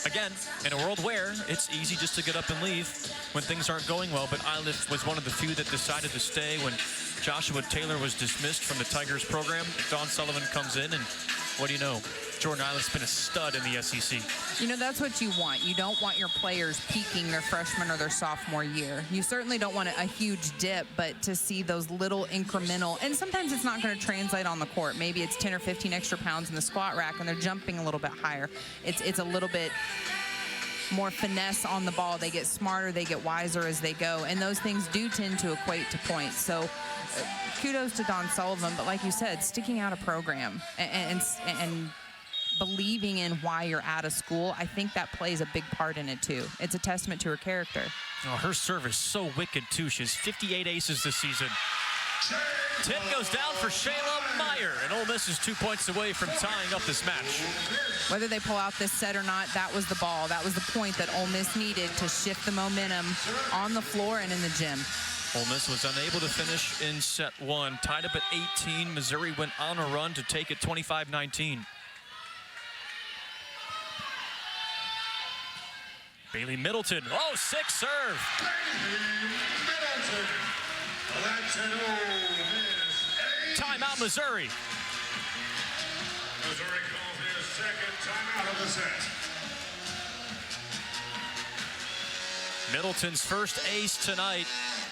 again, in a world where it's easy just to get up and leave when things aren't going well, but Iliff was one of the few that decided to stay when Joshua Taylor was dismissed from the Tigers program. Dawn Sullivan comes in, and what do you know? Jordan Iliff's been a stud in the SEC. You know, that's what you want. You don't want your players peaking their freshman or their sophomore year. You certainly don't want a huge dip, but to see those little incremental, and sometimes it's not going to translate on the court. Maybe it's 10 or 15 extra pounds in the squat rack and they're jumping a little bit higher. It's a little bit more finesse on the ball. They get smarter, they get wiser as they go, and those things do tend to equate to points. So kudos to Dawn Sullivan, but like you said, sticking out a program and believing in why you're out of school, I think that plays a big part in it too. It's a testament to her character. Oh, her serve is so wicked too. She has 58 aces this season. Tip goes down for Shayla Meyer, and Ole Miss is 2 points away from tying up this match. Whether they pull out this set or not, that was the ball. That was the point that Ole Miss needed to shift the momentum on the floor and in the gym. Ole Miss was unable to finish in set one. Tied up at 18. Missouri went on a run to take it 25-19. Bailey Middleton. Oh, sick serve. Timeout, Missouri. Missouri calls his second timeout of the set. Middleton's first ace tonight,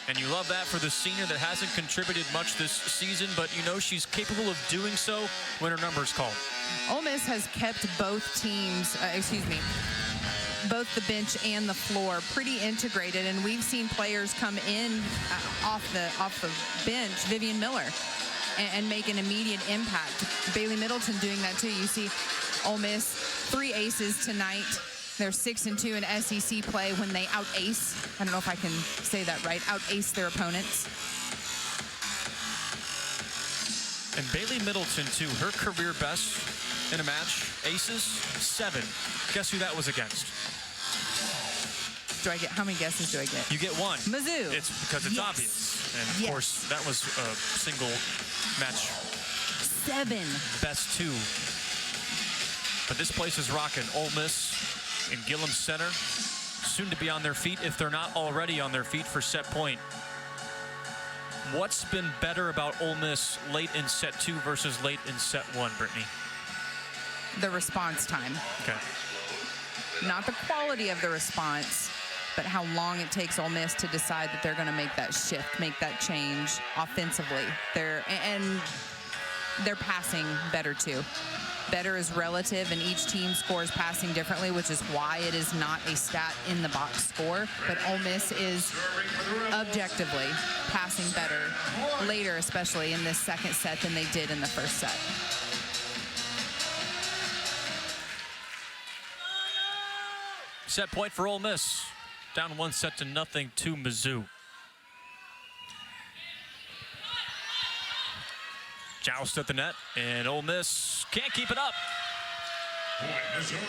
and you love that for the senior that hasn't contributed much this season, but you know she's capable of doing so when her number's called. Ole Miss has kept both teams, both the bench and the floor pretty integrated, and we've seen players come in off the bench, Vivian Miller, and make an immediate impact. Bailey Middleton doing that too. You see Ole Miss 3 aces tonight. They're 6-2 in SEC play when they out-ace. I don't know if I can say that right. Out-ace their opponents. And Bailey Middleton, too, her career best in a match, aces, 7. Guess who that was against? How many guesses do I get? You get 1. Mizzou. It's because it's obvious. And, of course, that was a single match. 7. Best 2. But this place is rocking. Ole Miss in Gillum Center, soon to be on their feet, if they're not already on their feet for set point. What's been better about Ole Miss late in set 2 versus late in set 1, Brittany? The response time. Okay. Not the quality of the response, but how long it takes Ole Miss to decide that they're going to make that shift, make that change offensively. They're passing better too. Better is relative, and each team scores passing differently, which is why it is not a stat in the box score. But Ole Miss is objectively passing better later, especially in this second set, than they did in the first set. Set point for Ole Miss. Down 1-0 to Mizzou. Joust at the net, and Ole Miss can't keep it up. Point, Missouri.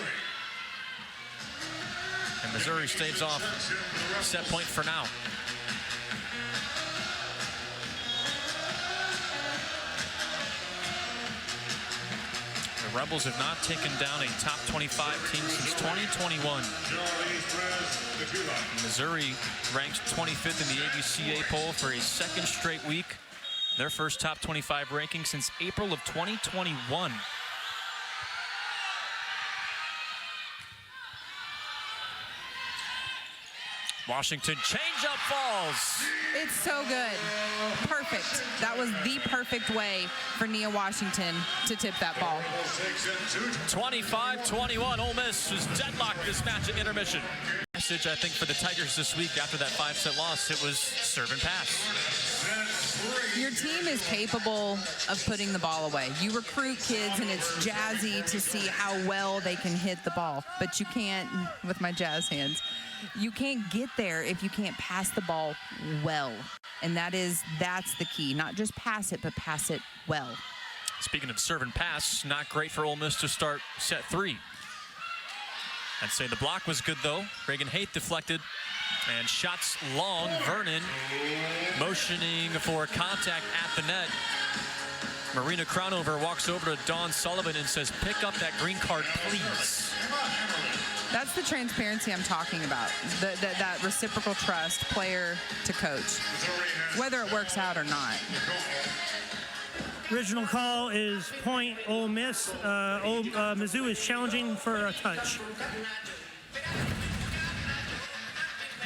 And Missouri staves off set point for now. The Rebels have not taken down a top 25 team since 2021. Missouri ranked 25th in the ABCA poll for a second straight week. Their first top 25 ranking since April of 2021. Washington change-up falls. It's so good. Perfect. That was the perfect way for Nia Washington to tip that ball. 25-21. Ole Miss was deadlocked this match at intermission. Message, I think, for the Tigers this week after that 5-set loss, it was serve and pass. Your team is capable of putting the ball away. You recruit kids, and it's jazzy to see how well they can hit the ball. But you can't, with my jazz hands, you can't get there if you can't pass the ball well. And that's the key. Not just pass it, but pass it well. Speaking of serve and pass, not great for Ole Miss to start set 3. I'd say the block was good, though. Reagan Haight deflected. And shots long. Vernon motioning for contact at the net. Marina Crownover walks over to Dawn Sullivan and says, pick up that green card, please. That's the transparency I'm talking about. That reciprocal trust, player to coach, whether it works out or not. Original call is point Ole Miss. Mizzou is challenging for a touch.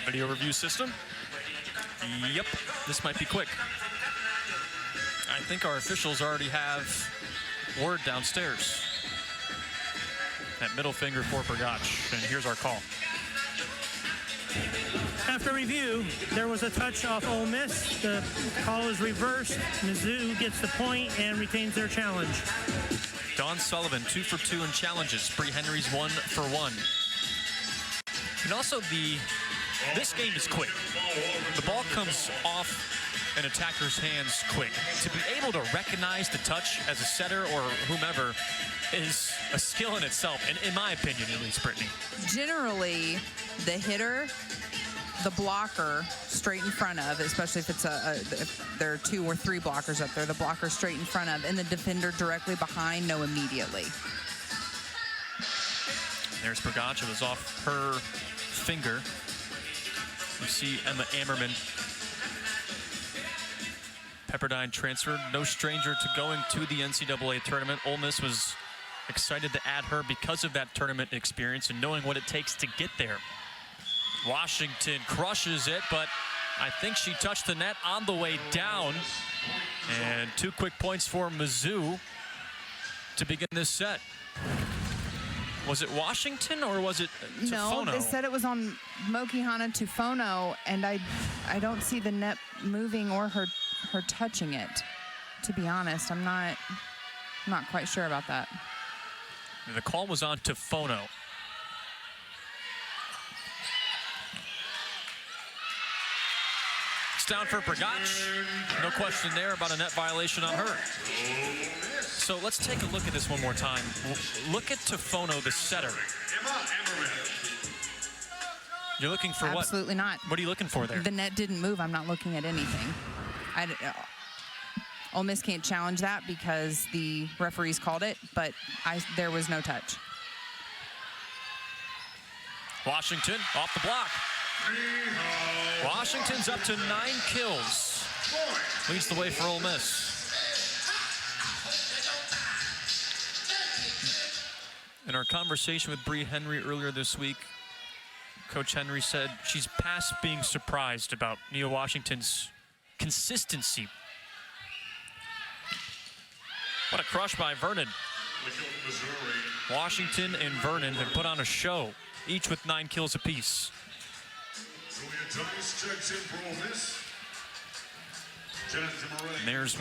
Video review system. Yep, this might be quick. I think our officials already have word downstairs. That middle finger for Brgach, and here's our call. After review, there was a touch off Ole Miss. The call is reversed. Mizzou gets the point and retains their challenge. Dawn Sullivan, 2 for 2 in challenges. Bree Henry's 1 for 1. And also this game is quick. The ball comes off an attacker's hands quick. To be able to recognize the touch as a setter or whomever is a skill in itself, and in my opinion, at least, Brittany. Generally, the hitter, the blocker straight in front of, especially if it's if there are 2 or 3 blockers up there, the blocker straight in front of, and the defender directly behind know immediately. There's Brgach. It was off her finger. You see Emma Ammerman. Pepperdine transferred, no stranger to going to the NCAA tournament. Ole Miss was excited to add her because of that tournament experience and knowing what it takes to get there. Washington crushes it, but I think she touched the net on the way down. And 2 quick points for Mizzou to begin this set. Was it Washington or was it Tufono? No, they said it was on Mokihana Tufono, and I don't see the net moving or her touching it. To be honest, I'm not quite sure about that. The call was on Tufono. It's down for Brgach. No question there about a net violation on her. So let's take a look at this one more time. Look at Tufono, the setter. You're looking for what? Absolutely not. What are you looking for there? The net didn't move. I'm not looking at anything. Ole Miss can't challenge that because the referees called it, but there was no touch. Washington off the block. Washington's up to 9 kills. Leads the way for Ole Miss. In our conversation with Bree Henry earlier this week, Coach Henry said she's past being surprised about Nia Washington's consistency. What a crush by Vernon. Washington and Vernon have put on a show, each with 9 kills apiece. And there's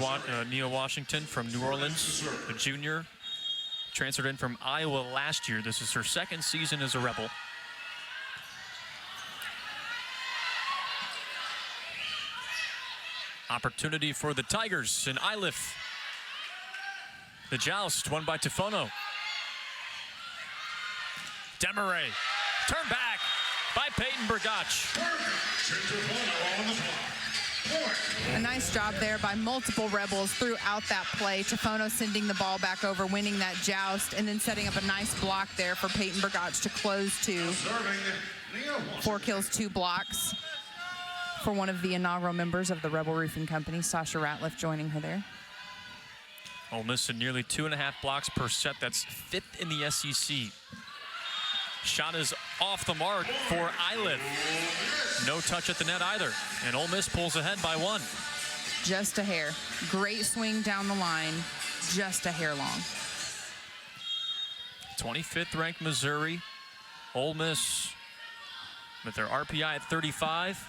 Nia Washington from New Orleans, a junior. Transferred in from Iowa last year. This is her 2nd season as a Rebel. Opportunity for the Tigers in Iliff. The joust won by Tufono. Demaray. Turn back by Peyton Brgach. A nice job there by multiple Rebels throughout that play. Tufono sending the ball back over, winning that joust, and then setting up a nice block there for Peyton Brgach to close 2. 4 kills, 2 blocks for one of the inaugural members of the Rebel Roofing Company, Sasha Ratliff, joining her there. Ole Miss in nearly 2.5 blocks per set. That's 5th in the SEC. Shot is off the mark for Eiliff. No touch at the net either. And Ole Miss pulls ahead by 1. Just a hair. Great swing down the line, just a hair long. 25th ranked Missouri. Ole Miss with their RPI at 35,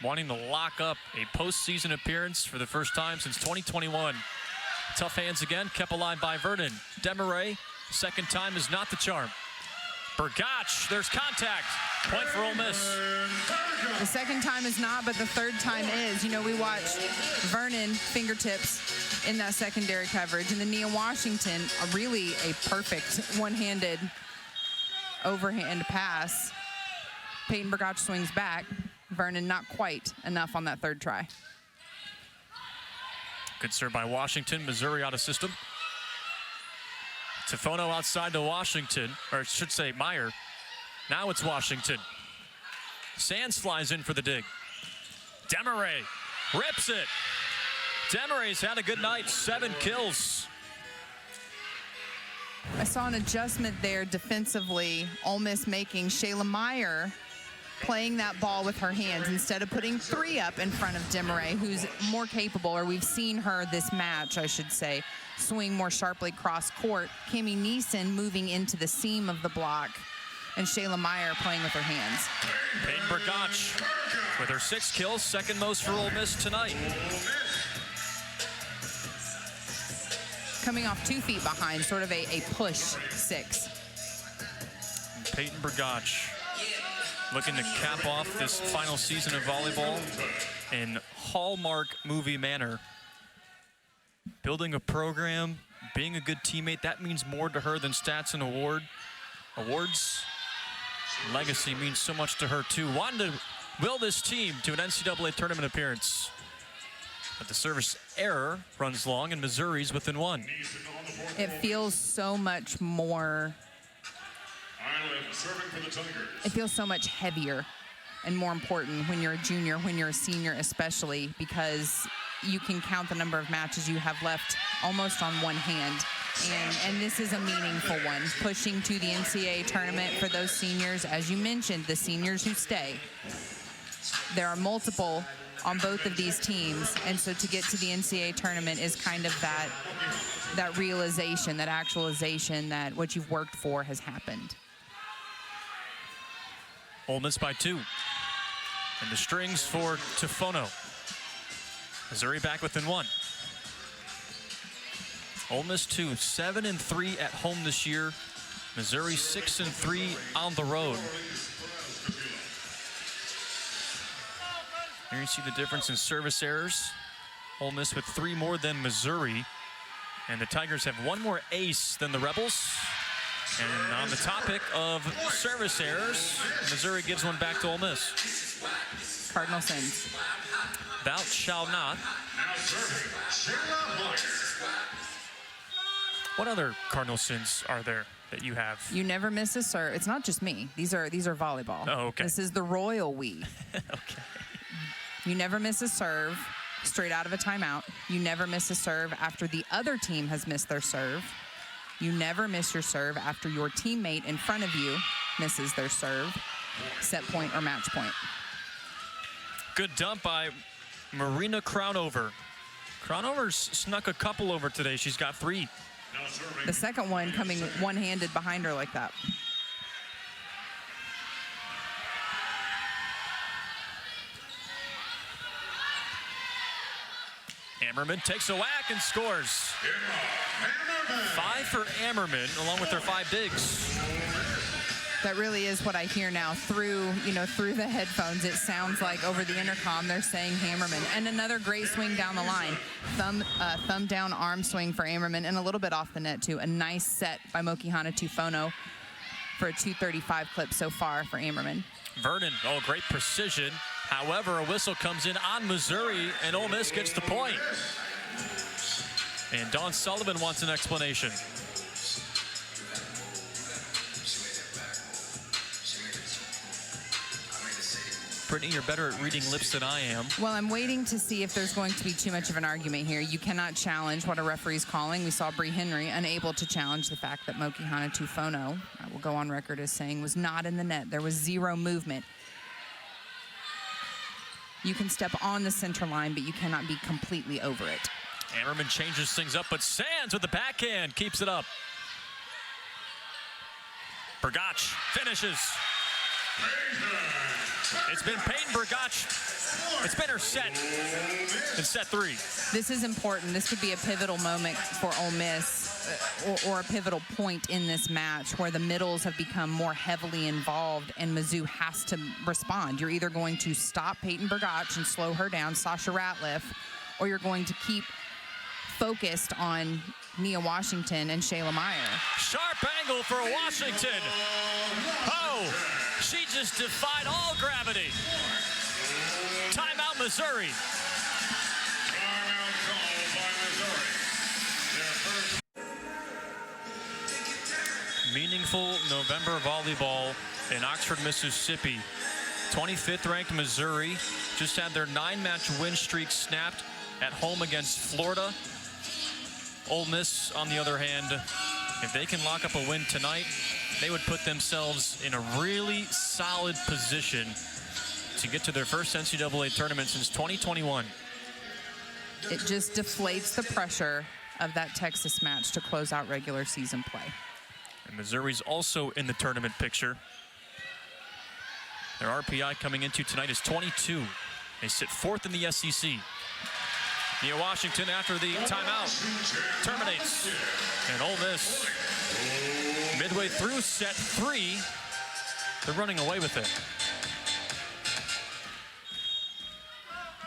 wanting to lock up a postseason appearance for the first time since 2021. Tough hands again, kept alive by Vernon. Demaray, second time is not the charm. Bergach, there's contact. Point for Ole Miss. The second time is not, but the third time is. You know, we watched Vernon fingertips in that secondary coverage, and then Nia Washington, really a perfect one-handed overhand pass. Peyton Bergach swings back. Vernon not quite enough on that third try. Good serve by Washington. Missouri out of system. Tifono outside to Washington, or I should say Meyer. Now it's Washington. Sands flies in for the dig. Demaray rips it. Demaray's had a good night, 7 kills. I saw an adjustment there defensively. Ole Miss making Shayla Meyer playing that ball with her hands instead of putting 3 up in front of Demaray, who's more capable, or we've seen her this match, I should say, swing more sharply cross court. Kimmy Neeson moving into the seam of the block, and Shayla Meyer playing with her hands. Peyton Bergach with her 6 kills, second most for Ole Miss tonight. Coming off 2 feet behind, sort of a push 6. Peyton Bergach looking to cap off this final season of volleyball in Hallmark movie manner. Building a program, being a good teammate, that means more to her than stats and awards. Legacy means so much to her too. Wanted to will this team to an NCAA tournament appearance. But the service error runs long, and Missouri's within 1. It feels so much more, it feels so much heavier and more important when you're a junior, when you're a senior especially, because you can count the number of matches you have left almost on one hand. And this is a meaningful one, pushing to the NCAA tournament for those seniors. As you mentioned, the seniors who stay. There are multiple on both of these teams, and so to get to the NCAA tournament is kind of that realization, that actualization that what you've worked for has happened. Ole Miss by 2. And the strings for Tifono. Missouri back within 1. Ole Miss 2, 7-3 at home this year. Missouri 6-3 on the road. Here you see the difference in service errors. Ole Miss with 3 more than Missouri. And the Tigers have 1 more ace than the Rebels. And on the topic of service errors, Missouri gives one back to Ole Miss. Cardinal sins. Thou shalt not. What other cardinal sins are there that you have? You never miss a serve. It's not just me. These are volleyball. Oh, okay. This is the royal we. Okay. You never miss a serve straight out of a timeout. You never miss a serve after the other team has missed their serve. You never miss your serve after your teammate in front of you misses their serve, set point or match point. Good dump by Marina Crownover. Crownover's snuck a couple over today. She's got 3. The second one coming one-handed behind her like that. Ammerman takes a whack and scores. 5 for Ammerman, along with their 5 digs. That really is what I hear now through the headphones. It sounds like over the intercom they're saying Hammerman. And another great swing down the line. Thumb down arm swing for Ammerman, and a little bit off the net too. A nice set by Mokihana Tufono for a 235 clip so far for Ammerman. Vernon, great precision. However, a whistle comes in on Missouri, and Ole Miss gets the point. And Dawn Sullivan wants an explanation. Brittany, you're better at reading lips than I am. Well, I'm waiting to see if there's going to be too much of an argument here. You cannot challenge what a referee's calling. We saw Bree Henry unable to challenge the fact that Mokihana Tufono I will go on record as saying was not in the net. There was zero movement. You can step on the center line, but you cannot be completely over it. Ammerman changes things up, but Sands with the backhand keeps it up. Bergach finishes. It's been Peyton Bergach. It's been her set in set 3. This is important. This could be a pivotal moment for Ole Miss, or a pivotal point in this match where the middles have become more heavily involved and Mizzou has to respond. You're either going to stop Peyton Bergach and slow her down, Sasha Ratliff, or you're going to keep focused on Nia Washington and Shayla Meyer. Sharp angle for Washington. Oh, she just defied all gravity. Timeout, Missouri. Timeout called by Missouri. Their first. Meaningful November volleyball in Oxford, Mississippi. 25th ranked Missouri just had their 9-match win streak snapped at home against Florida. Ole Miss, on the other hand, if they can lock up a win tonight, they would put themselves in a really solid position to get to their first NCAA tournament since 2021. It just deflates the pressure of that Texas match to close out regular season play. And Missouri's also in the tournament picture. Their RPI coming into tonight is 22. They sit 4th in the SEC. Nia Washington, after the timeout, terminates. And Ole Miss, midway through set 3, they're running away with it.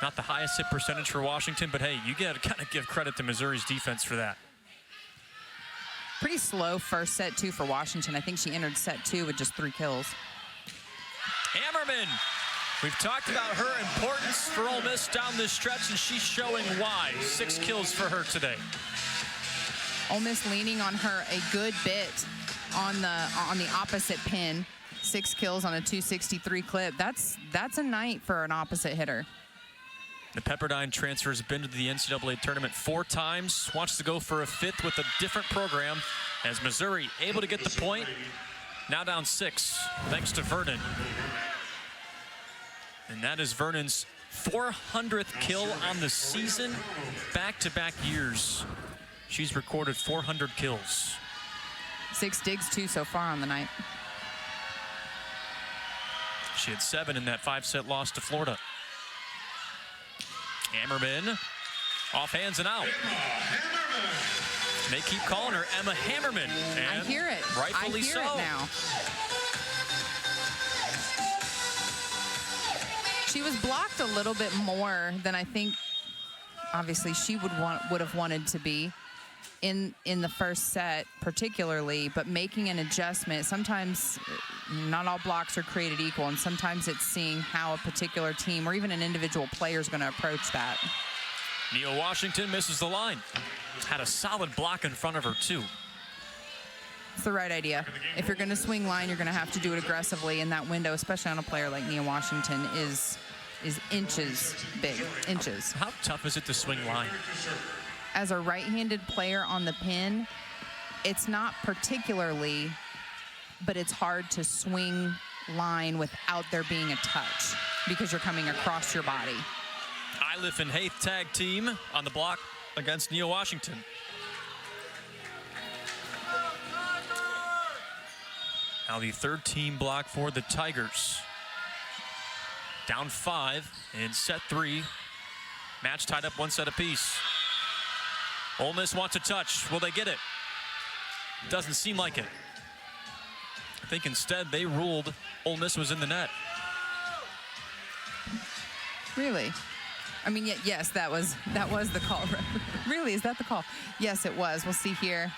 Not the highest hit percentage for Washington, but hey, you got to kind of give credit to Missouri's defense for that. Pretty slow first set, too, for Washington. I think she entered set 2 with just 3 kills. Ammerman. We've talked about her importance for Ole Miss down this stretch, and she's showing why. 6 kills for her today. Ole Miss leaning on her a good bit on the opposite pin. 6 kills on a 263 clip. That's a night for an opposite hitter. The Pepperdine transfer has been to the NCAA tournament 4 times. Wants to go for a 5th with a different program. As Missouri able to get the point. Now down 6, thanks to Vernon. And that is Vernon's 400th kill on the season. Back-to-back years, she's recorded 400 kills. 6 digs, 2 so far on the night. She had 7 in that 5-set loss to Florida. Ammerman, off hands and out. They keep calling her Emma Hammerman. And I hear it. Rightfully I hear so. it now. She was blocked a little bit more than I think, obviously, she would have wanted to be in the first set, particularly. But making an adjustment, sometimes not all blocks are created equal, and sometimes it's seeing how a particular team or even an individual player is going to approach that. Nia Washington misses the line. Had a solid block in front of her, too. It's the right idea. If you're going to swing line, you're going to have to do it aggressively, and that window, especially on a player like Nia Washington, is inches big, inches. How tough is it to swing line? As a right-handed player on the pin, it's not particularly, but it's hard to swing line without there being a touch because you're coming across your body. Iliff and Haith tag team on the block against Nia Washington. Now the 3rd team block for the Tigers. Down 5 in set 3. Match tied up 1 set apiece. Ole Miss wants a touch. Will they get it? Doesn't seem like it. I think instead they ruled Ole Miss was in the net. Really? I mean, yes, that was the call. Really, is that the call? Yes, it was. We'll see here.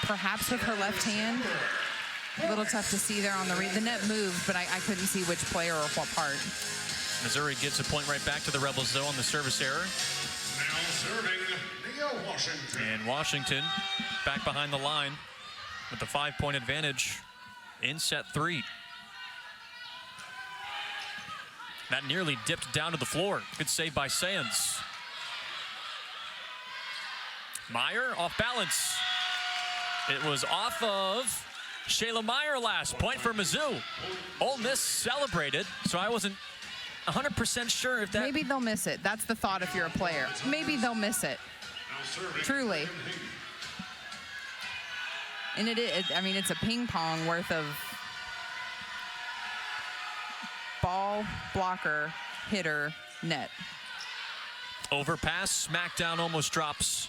Perhaps with her left hand. A little tough to see there on the net moved, but I couldn't see which player or what part. Missouri gives a point right back to the Rebels, though, on the service error. Now serving Nia Washington. And Washington back behind the line with the 5-point advantage in set 3. That nearly dipped down to the floor. Good save by Sands. Meyer off balance. It was off of Shayla Meyer last. Point for Mizzou. Ole Miss celebrated, so I wasn't 100% sure if that... Maybe they'll miss it. That's the thought if you're a player. Maybe they'll miss it. Truly. And I mean, it's a ping pong worth of ball, blocker, hitter, net. Overpass, smackdown almost drops.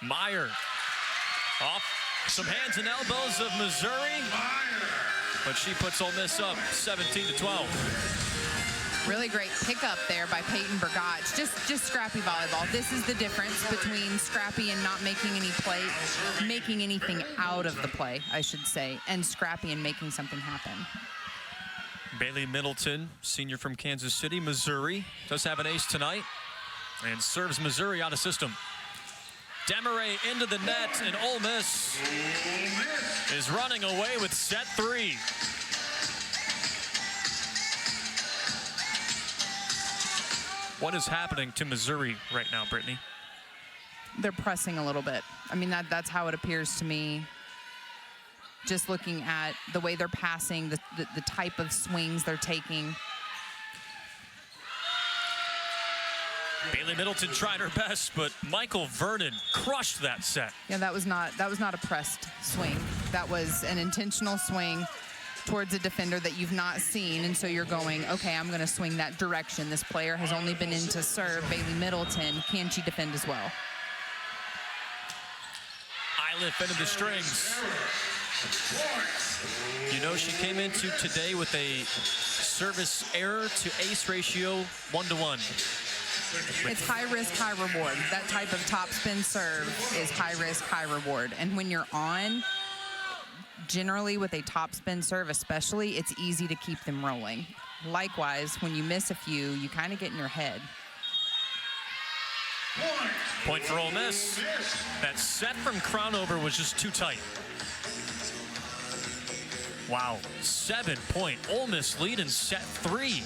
Meyer off some hands and elbows of Missouri, but she puts Ole Miss up 17-12. Really great pickup there by Peyton Bergach. Just scrappy volleyball. This is the difference between scrappy and not making any play, making anything out of the play, I should say, and scrappy and making something happen. Bailey Middleton, senior from Kansas City, Missouri, does have an ace tonight and serves Missouri out of system. Demaray into the net, and Ole Miss is running away with set 3. What is happening to Missouri right now, Brittany? They're pressing a little bit. I mean, that's how it appears to me. Just looking at the way they're passing, the type of swings they're taking. Bailey Middleton tried her best, but Michael Vernon crushed that set. Yeah, that was not a pressed swing. That was an intentional swing towards a defender that you've not seen, and so you're going, okay, I'm going to swing that direction. This player has only been in to serve. Bailey Middleton, can she defend as well? Iliff into the strings. You know, she came into today with a service error to ace ratio 1-to-1. It's high risk, high reward. That type of top spin serve is high risk, high reward. And when you're on, generally with a top spin serve especially, it's easy to keep them rolling. Likewise, when you miss a few, you kind of get in your head. Point for Ole Miss. That set from Crownover was just too tight. Wow, 7-point Ole Miss lead in set 3.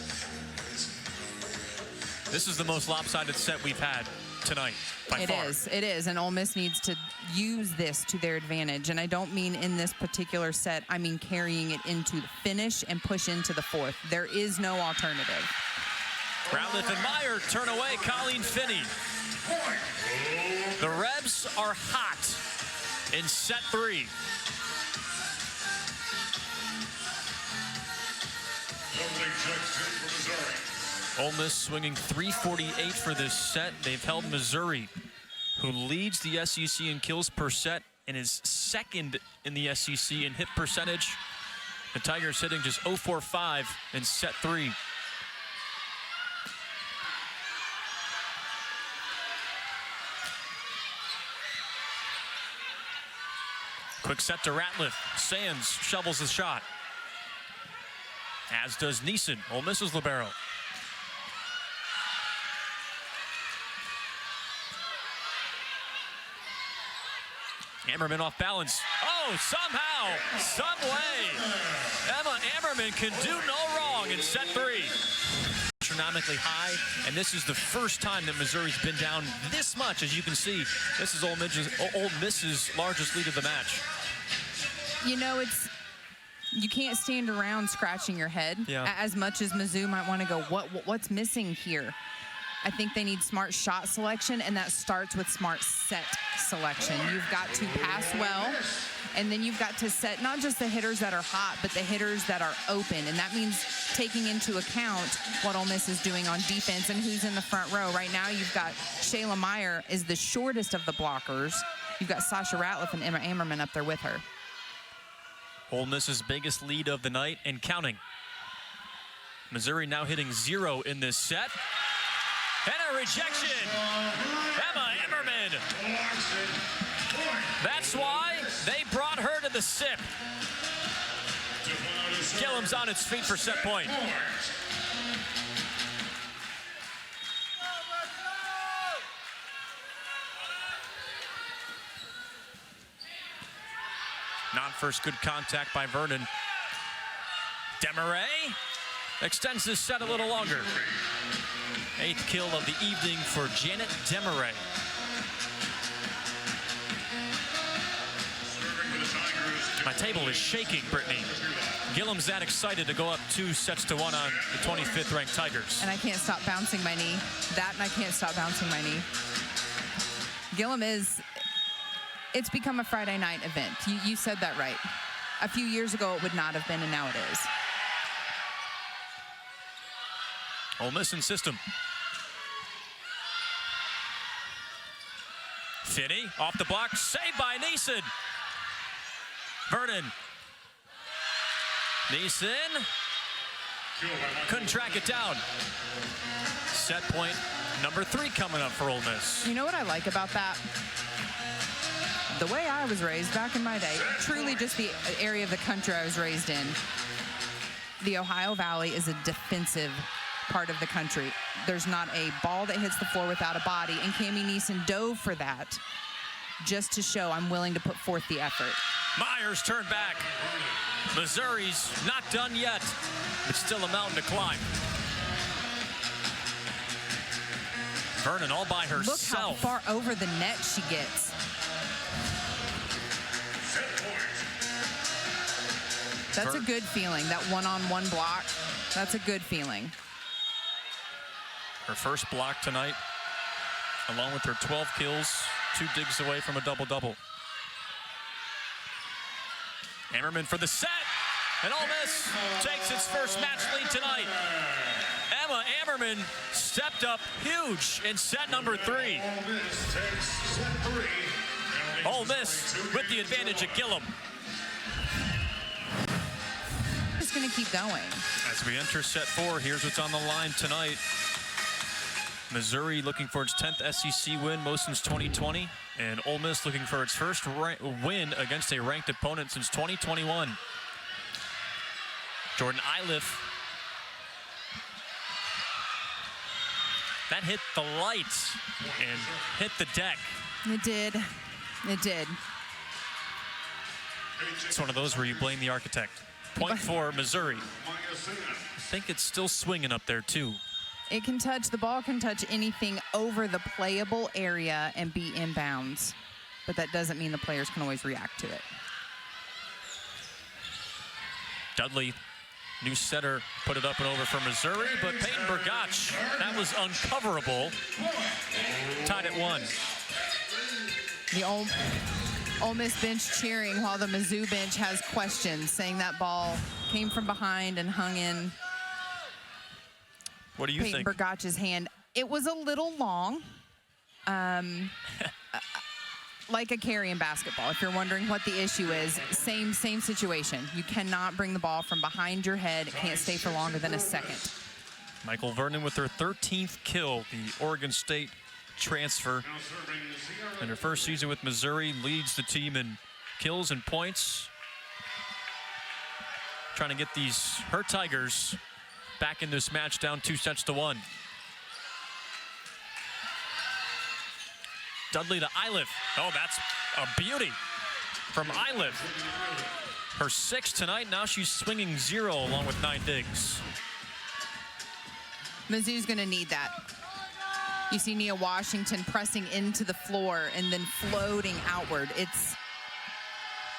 This is the most lopsided set we've had tonight, by far. It is, and Ole Miss needs to use this to their advantage. And I don't mean in this particular set, I mean carrying it into the finish and push into the 4th. There is no alternative. Ratliff and Meyer turn away Colleen Finney. The Rebs are hot in set 3. Ole Miss swinging 348 for this set. They've held Missouri, who leads the SEC in kills per set and is second in the SEC in hit percentage. The Tigers hitting just 0.45 in set 3. Quick set to Ratliff. Sands shovels the shot. As does Neeson. Ole Miss's libero. Ammerman off balance. Oh, somehow, some way, Emma Ammerman can do no wrong in set 3. Astronomically high, and this is the first time that Missouri's been down this much. As you can see, this is Ole Miss's largest lead of the match. You know, you can't stand around scratching your head. Yeah. As much as Mizzou might want to go, what's missing here? I think they need smart shot selection, and that starts with smart set selection. You've got to pass well, and then you've got to set not just the hitters that are hot, but the hitters that are open. And that means taking into account what Ole Miss is doing on defense and who's in the front row. Right now, you've got Shayla Meyer is the shortest of the blockers. You've got Sasha Ratliff and Emma Ammerman up there with her. Ole Miss's biggest lead of the night and counting. Missouri now hitting 0 in this set. And a rejection. Emma Ammerman. That's why they brought her to the SIP. Gillum's on its feet for set point. Non-first good contact by Vernon. Demaray extends this set a little longer. 8th kill of the evening for Janet Demaray. My table is shaking, Brittany. Gillum's that excited to go up 2-1 on the 25th ranked Tigers. And I can't stop bouncing my knee. That and I can't stop bouncing my knee. Gillum it's become a Friday night event. You said that right. A few years ago it would not have been, and now it is. Ole Miss in system. Finney off the block, saved by Neeson. Vernon. Neeson couldn't track it down. Set point number 3 coming up for Ole Miss. You know what I like about that? The way I was raised back in my day, truly just the area of the country I was raised in, the Ohio Valley is a defensive part of the country. There's not a ball that hits the floor without a body, and Cammie Neeson dove for that just to show I'm willing to put forth the effort. Myers turned back. Missouri's not done yet. It's still a mountain to climb. Vernon all by herself. Look how far over the net she gets. That's a good feeling, that one-on-one block. That's a good feeling. Her first block tonight, along with her 12 kills, 2 digs away from a double-double. Ammerman for the set, and Ole Miss takes its first match lead tonight. Emma Ammerman stepped up huge in set number 3. Ole Miss with the advantage at Gillum. Just going to keep going. As we enter set 4, here's what's on the line tonight. Missouri looking for its 10th SEC win, most since 2020. And Ole Miss looking for its first win against a ranked opponent since 2021. Jordan Iliff. That hit the lights and hit the deck. It did. It did. It's one of those where you blame the architect. Point for Missouri. I think it's still swinging up there, too. It can touch, the ball can touch anything over the playable area and be inbounds. But that doesn't mean the players can always react to it. Dudley, new setter, put it up and over for Missouri, but Peyton Burgach, that was uncoverable. Tied at 1. The Ole Miss bench cheering while the Mizzou bench has questions, saying that ball came from behind and hung in What do you Peyton think? Burgach's hand. It was a little long, like a carry in basketball. If you're wondering what the issue is, same situation. You cannot bring the ball from behind your head. It can't stay for longer than a second. Michael Vernon with her 13th kill, the Oregon State transfer. In her first season with Missouri, leads the team in kills and points. Trying to get her Tigers back in this match, down 2-1. Dudley to Iliff. Oh, that's a beauty from Iliff. Her 6th tonight. Now she's swinging 0 along with 9 digs. Mizzou's going to need that. You see Nia Washington pressing into the floor and then floating outward.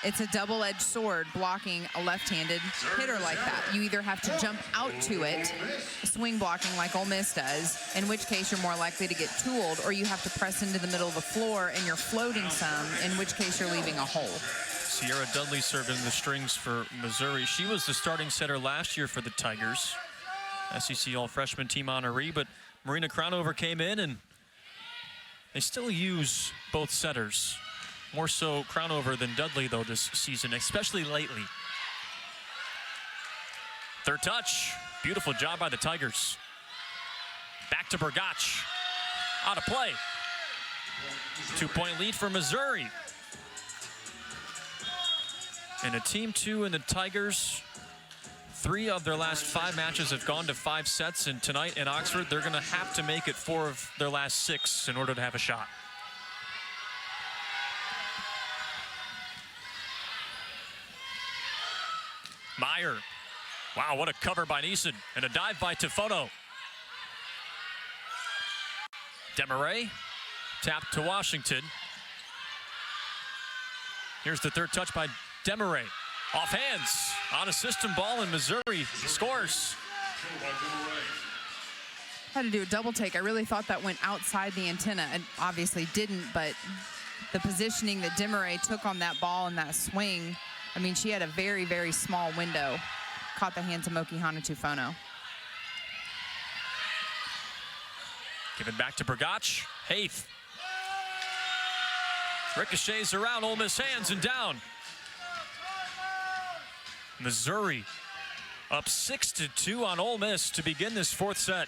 It's a double-edged sword blocking a left-handed hitter like that. You either have to jump out to it, swing blocking like Ole Miss does, in which case you're more likely to get tooled, or you have to press into the middle of the floor and you're floating some, in which case you're leaving a hole. Sierra Dudley served in the strings for Missouri. She was the starting setter last year for the Tigers. SEC All-Freshman team honoree, but Marina Crownover came in, and they still use both setters. More so Crownover than Dudley, though, this season, especially lately. Third touch. Beautiful job by the Tigers. Back to Burgach. Out of play. 2-point lead for Missouri. And a team 2 in the Tigers. 3 of their last 5 matches have gone to 5 sets, and tonight in Oxford, they're going to have to make it 4 of their last 6 in order to have a shot. Meyer. Wow, what a cover by Neeson, and a dive by Tifono. Demarais, tap to Washington. Here's the third touch by Demaray off hands on a system ball, and Missouri scores. Had to do a double take. I really thought that went outside the antenna, and obviously didn't, but the positioning that Demaray took on that ball and that swing, I mean, she had a very, very small window. Caught the hands of Moki Hanatufono. Give it back to Brgach. Haith. Ricochets around Ole Miss hands and down. Missouri up 6-2 on Ole Miss to begin this fourth set.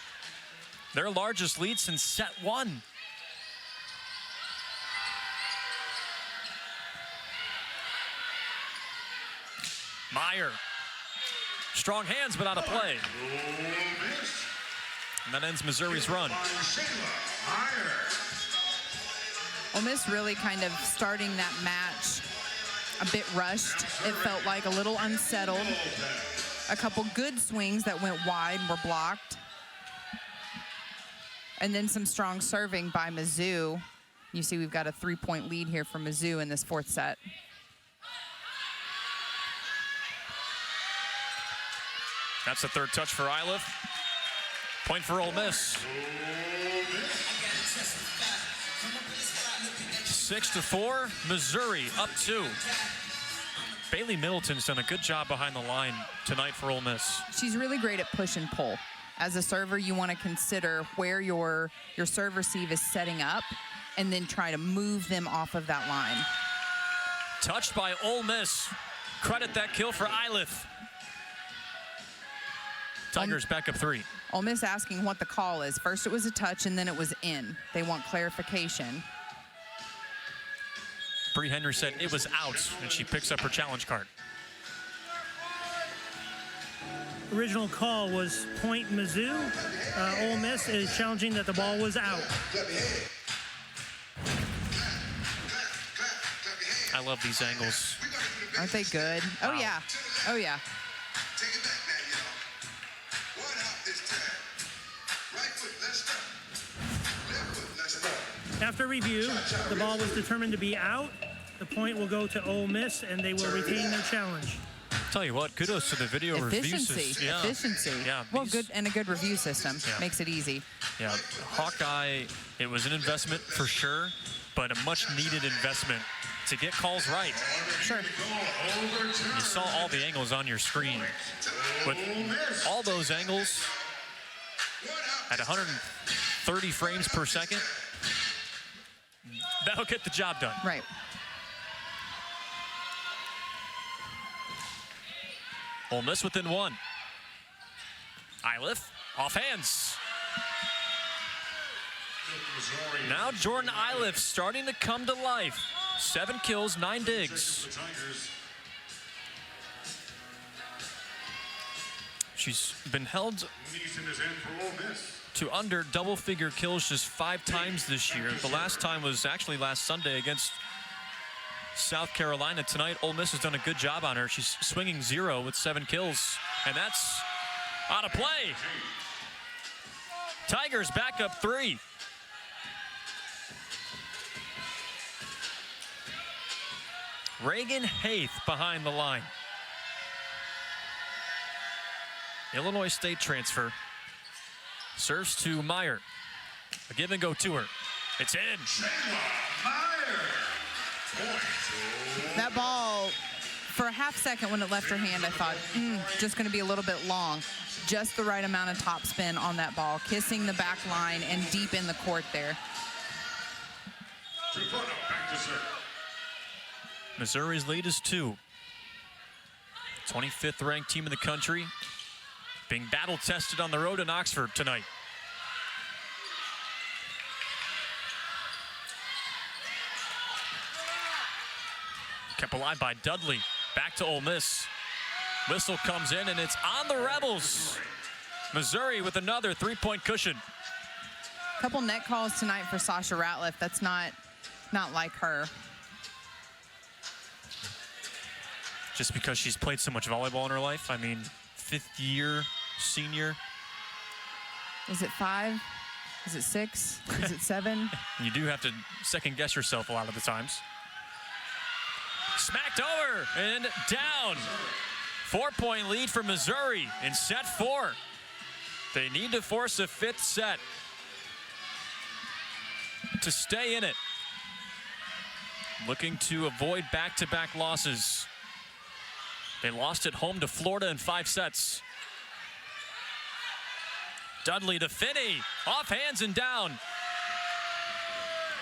Their largest lead since set one. Meyer. Strong hands, but out of play. And that ends Missouri's run. Ole Miss really kind of starting that match a bit rushed. It felt like a little unsettled. A couple good swings that went wide were blocked. And then some strong serving by Mizzou. You see we've got a 3-point lead here for Mizzou in this fourth set. That's the third touch for Iliff. Point for Ole Miss. 6-4, Missouri up 2. Bailey Middleton's done a good job behind the line tonight for Ole Miss. She's really great at push and pull. As a server, you want to consider where your serve receive is setting up and then try to move them off of that line. Touched by Ole Miss. Credit that kill for Iliff. Tigers back up 3. Ole Miss asking what the call is. First it was a touch and then it was in. They want clarification. Bree Henry said it was out, and she picks up her challenge card. Original call was point Mizzou. Ole Miss is challenging that the ball was out. I love these angles. Aren't they good? Oh, yeah. Oh, yeah. After review, the ball was determined to be out. The point will go to Ole Miss, and they will retain their challenge. Tell you what, kudos to the video review system. Yeah. Efficiency. Yeah, well, good and a good review system makes it easy. Yeah, Hawkeye, it was an investment for sure, but a much-needed investment to get calls right. Sure. You saw all the angles on your screen. With all those angles at 130 frames per second, that'll get the job done. Right. Ole Miss within 1. Iliff off hands. Now Jordan Iliff starting to come to life. 7 kills, 9 digs. She's been held to under double-figure kills just 5 times this year. The last time was actually last Sunday against South Carolina. Tonight, Ole Miss has done a good job on her. She's swinging 0 with 7 kills, and that's out of play. Tigers back up 3. Reagan Haith behind the line. Illinois State transfer. Serves to Meyer. A give and go to her. It's in. That ball, for a half second when it left her hand, I thought, just going to be a little bit long. Just the right amount of top spin on that ball, kissing the back line and deep in the court there. Missouri's lead is 2. 25th ranked team in the country, being battle tested on the road in Oxford tonight. Kept alive by Dudley. Back to Ole Miss. Whistle comes in, and it's on the Rebels. Missouri with another 3-point cushion. Couple net calls tonight for Sasha Ratliff. That's not like her. Just because she's played so much volleyball in her life. I mean, 5th year senior. Is it 5? Is it 6? Is it 7? You do have to second guess yourself a lot of the times. Smacked over and down. 4-point lead for Missouri in set 4. They need to force a 5th set to stay in it. Looking to avoid back-to-back losses. They lost at home to Florida in 5 sets. Dudley to Finney, off hands and down.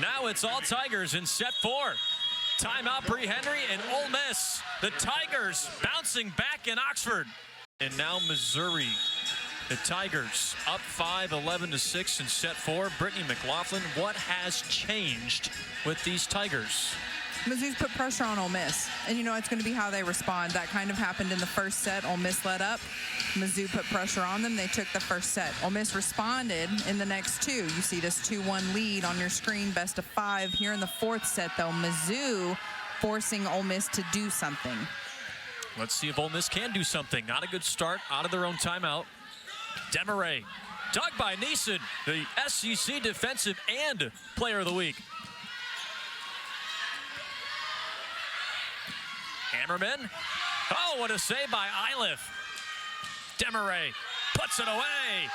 Now it's all Tigers in set 4. Timeout, Bree Henry and Ole Miss. The Tigers bouncing back in Oxford. And now Missouri, the Tigers up 5, 11-6 in set 4. Brittany McLaughlin, what has changed with these Tigers? Mizzou's put pressure on Ole Miss, and you know it's going to be how they respond. That kind of happened in the first set. Ole Miss let up. Mizzou put pressure on them. They took the first set. Ole Miss responded in the next 2. You see this 2-1 lead on your screen, best of 5. Here in the 4th set, though, Mizzou forcing Ole Miss to do something. Let's see if Ole Miss can do something. Not a good start out of their own timeout. Demaray, dug by Neeson, the SEC Defensive and Player of the Week. Hammerman. Oh, what a save by Iliff. Demaray puts it away.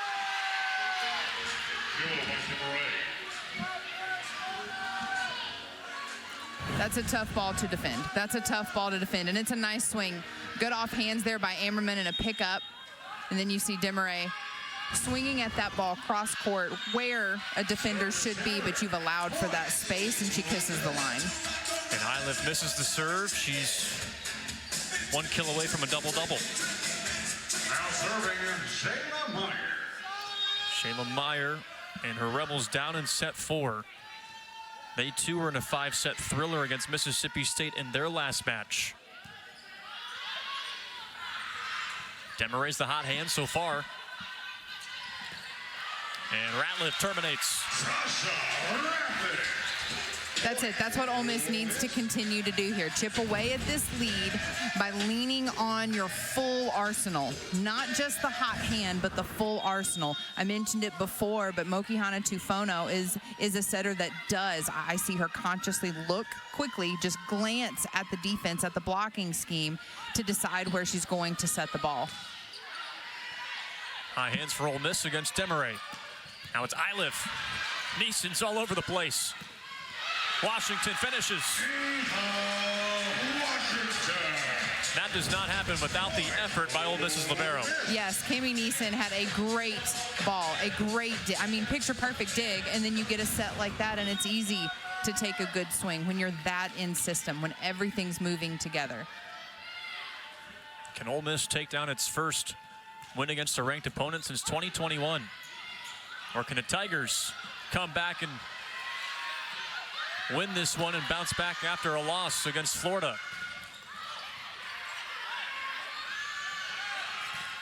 That's a tough ball to defend. That's a tough ball to defend, and it's a nice swing. Good off hands there by Ammerman and a pickup. And then you see Demaray swinging at that ball cross court where a defender should be, but you've allowed for that space, and she kisses the line. And Iliff misses the serve. She's 1 kill away from a double-double. Now serving Shayla Meyer. Shayla Meyer and her Rebels down in set 4. They too were in a 5-set thriller against Mississippi State in their last match. Demaray's the hot hand so far. And Ratliff terminates. That's it. That's what Ole Miss needs to continue to do here. Chip away at this lead by leaning on your full arsenal. Not just the hot hand, but the full arsenal. I mentioned it before, but Mokihana Tufono is a setter that does. I see her consciously look quickly, just glance at the defense, at the blocking scheme to decide where she's going to set the ball. High hands for Ole Miss against Demaray. Now it's Iliff. Neeson's all over the place. Washington finishes. That does not happen without the effort by Ole Miss's libero. Yes, Cami Neeson had a great ball, picture perfect dig, and then you get a set like that, and it's easy to take a good swing when you're that in system, when everything's moving together. Can Ole Miss take down its first win against a ranked opponent since 2021? Or can the Tigers come back and win this one and bounce back after a loss against Florida?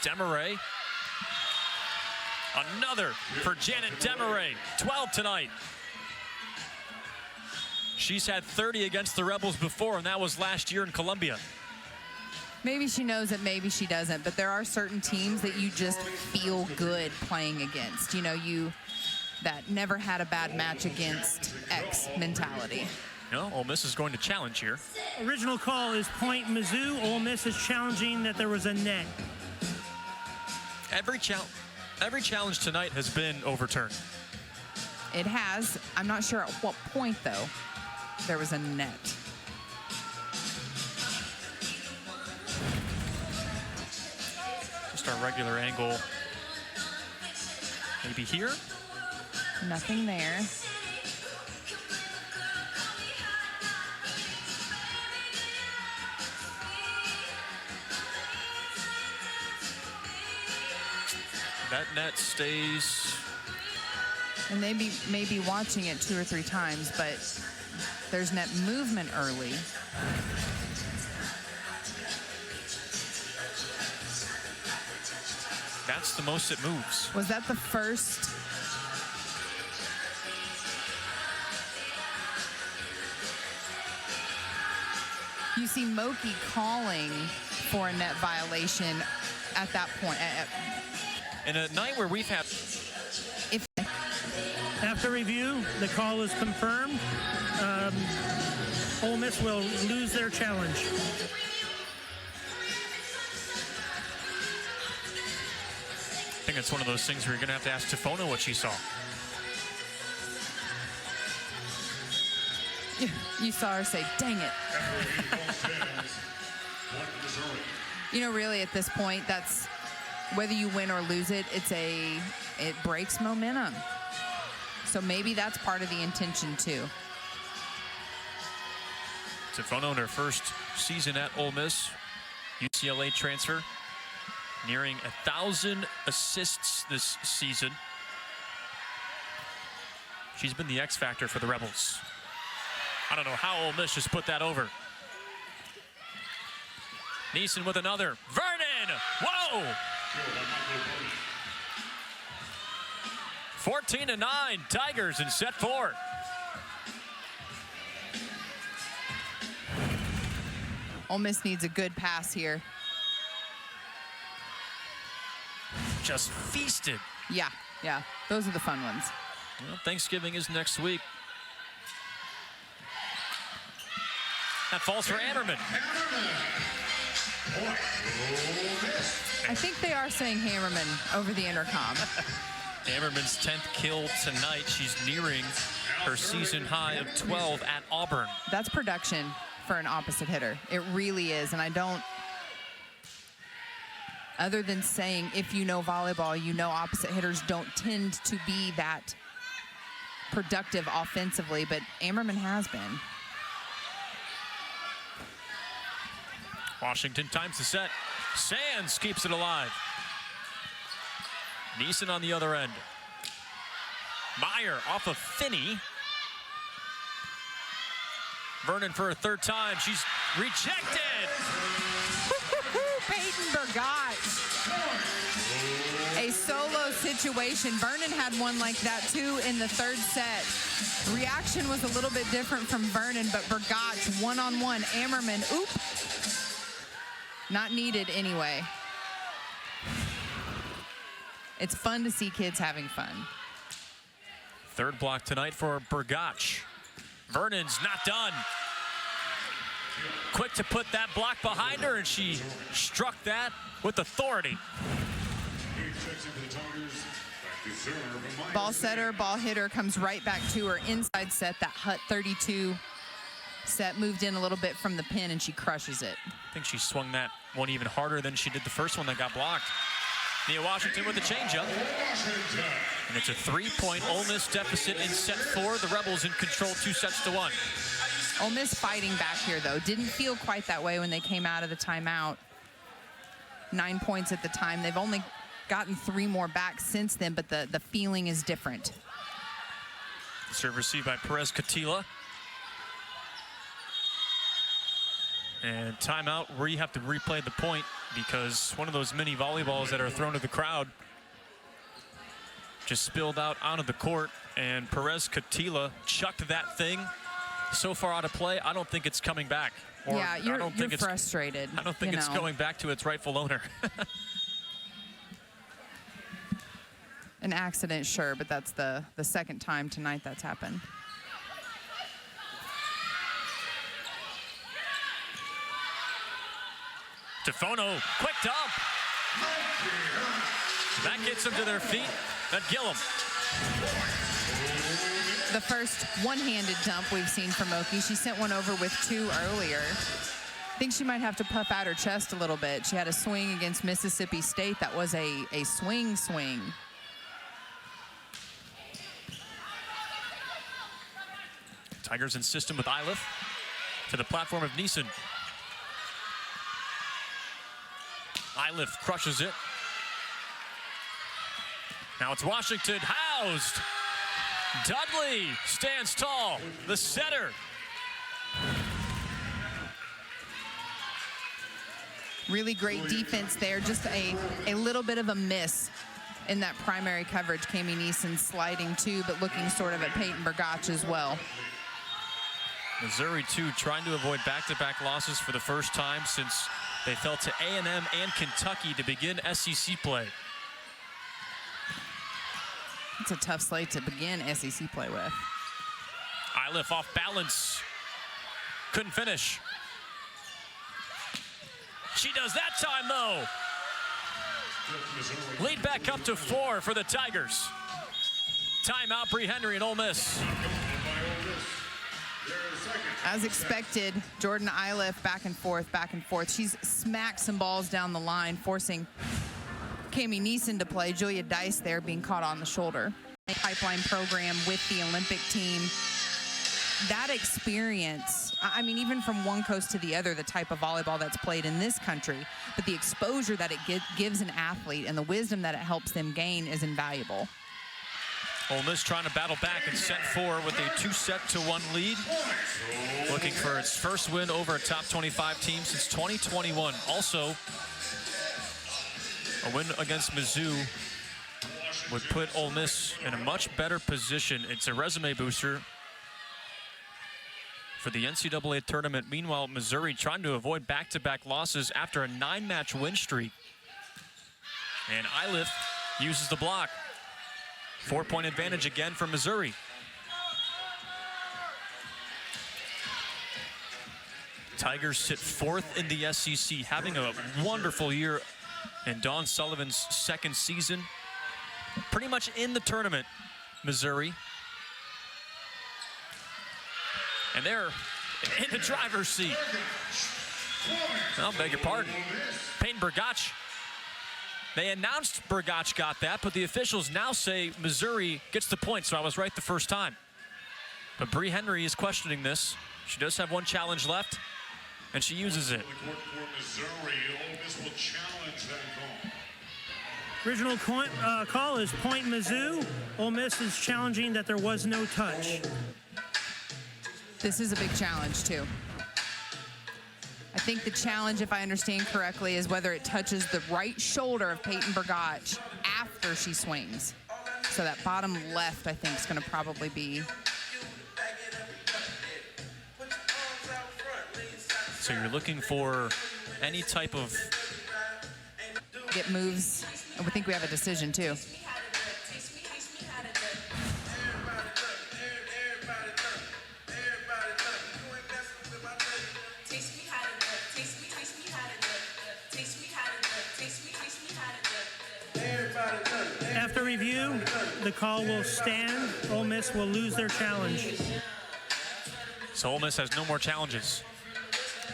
Demaray. Another for Janet Demaray. 12 tonight. She's had 30 against the Rebels before, and that was last year in Columbia. Maybe she knows it, maybe she doesn't, but there are certain teams that you just feel good playing against. You know, that never had a bad match against X mentality. No, Ole Miss is going to challenge here. Original call is point Mizzou. Ole Miss is challenging that there was a net. Every challenge tonight has been overturned. It has. I'm not sure at what point, though, there was a net. Just our regular angle. Maybe here? Nothing there. That net stays. And they may be watching it 2 or 3 times, but there's net movement early. That's the most it moves. Was that the first? You see Moki calling for a net violation at that point. In a night where we've had... After review, the call is confirmed. Ole Miss will lose their challenge. I think it's one of those things where you're going to have to ask Tifono what she saw. You saw her say, dang it. You know, really at this point, that's whether you win or lose it, it breaks momentum. So maybe that's part of the intention too. Tifono in her first season at Ole Miss, UCLA transfer, nearing 1,000 assists this season. She's been the X factor for the Rebels. I don't know how Ole Miss just put that over. Neeson with another. Vernon! Whoa! 14-9, Tigers in set 4. Ole Miss needs a good pass here. Just feasted. Yeah. Those are the fun ones. Well, Thanksgiving is next week. That falls for Ammerman. I think they are saying Hammerman over the intercom. Ammerman's 10th kill tonight. She's nearing her season high of 12 at Auburn. That's production for an opposite hitter. It really is. And I don't, other than saying if you know volleyball, you know opposite hitters don't tend to be that productive offensively, but Ammerman has been. Washington times the set. Sands keeps it alive. Neeson on the other end. Meyer off of Finney. Vernon for a third time. She's rejected. Peyton Bergott. A solo situation. Vernon had one like that too in the third set. Reaction was a little bit different from Vernon, but Bergott one-on-one. Ammerman, oop. Not needed anyway. It's fun to see kids having fun. Third block tonight for Bergach. Vernon's not done. Quick to put that block behind her, and she struck that with authority. Ball setter, ball hitter comes right back to her inside set. That Hut 32 set moved in a little bit from the pin, and she crushes it. I think she swung that one even harder than she did the first one that got blocked. Nia Washington with the changeup. And it's a 3-point Ole Miss deficit in set 4. The Rebels in control 2-1. Ole Miss fighting back here, though. Didn't feel quite that way when they came out of the timeout. 9 points at the time. They've only gotten 3 more back since then, but the feeling is different. Serve received by Perez Catila. And timeout where you have to replay the point because one of those mini volleyballs that are thrown to the crowd just spilled out onto the court, and Perez Catila chucked that thing so far out of play. I don't think it's coming back. Or yeah, you're frustrated. I don't think it's going back to its rightful owner. An accident, sure, but that's the second time tonight that's happened. Tifono, quick dump. That gets them to their feet. That Gillum. The first one-handed dump we've seen from Oki. She sent one over with 2 earlier. I think she might have to puff out her chest a little bit. She had a swing against Mississippi State. That was a swing. Tigers in system with Iliff to the platform of Neeson. Iliff crushes it. Now it's Washington housed. Dudley stands tall, the setter. Really great defense there. Just a little bit of a miss in that primary coverage. Cami Neeson sliding too, but looking sort of at Peyton Bergach as well. Missouri, too, trying to avoid back-to-back losses for the first time since they fell to A&M and Kentucky to begin SEC play. It's a tough slate to begin SEC play with. Iliff off balance. Couldn't finish. She does that time, though. Lead back up to 4 for the Tigers. Timeout, Bree Henry and Ole Miss. As expected, Jordan Iliff back and forth, back and forth. She's smacked some balls down the line, forcing Cami Neeson to play. Julia Dice there being caught on the shoulder. Pipeline program with the Olympic team. That experience, I mean, even from one coast to the other, the type of volleyball that's played in this country, but the exposure that it gives an athlete and the wisdom that it helps them gain is invaluable. Ole Miss trying to battle back in set 4 with a 2-1 lead. Looking for its first win over a top 25 team since 2021. Also, a win against Mizzou would put Ole Miss in a much better position. It's a resume booster for the NCAA tournament. Meanwhile, Missouri trying to avoid back-to-back losses after a 9-match win streak. And Iliff uses the block. 4-point advantage again for Missouri. Tigers sit 4th in the SEC, having a wonderful year in Dawn Sullivan's second season. Pretty much in the tournament, Missouri. And they're in the driver's seat. I'll beg your pardon. Peyton Burgach. They announced Burgach got that, but the officials now say Missouri gets the point, so I was right the first time. But Bree Henry is questioning this. She does have one challenge left, and she uses it. Original call is point Mizzou. Ole Miss is challenging that there was no touch. This is a big challenge, too. I think the challenge, if I understand correctly, is whether it touches the right shoulder of Peyton Burgach after she swings. So that bottom left, I think, is going to probably be. So you're looking for any type of. It moves. I think we have a decision, too. After review, the call will stand. Ole Miss will lose their challenge. So Ole Miss has no more challenges,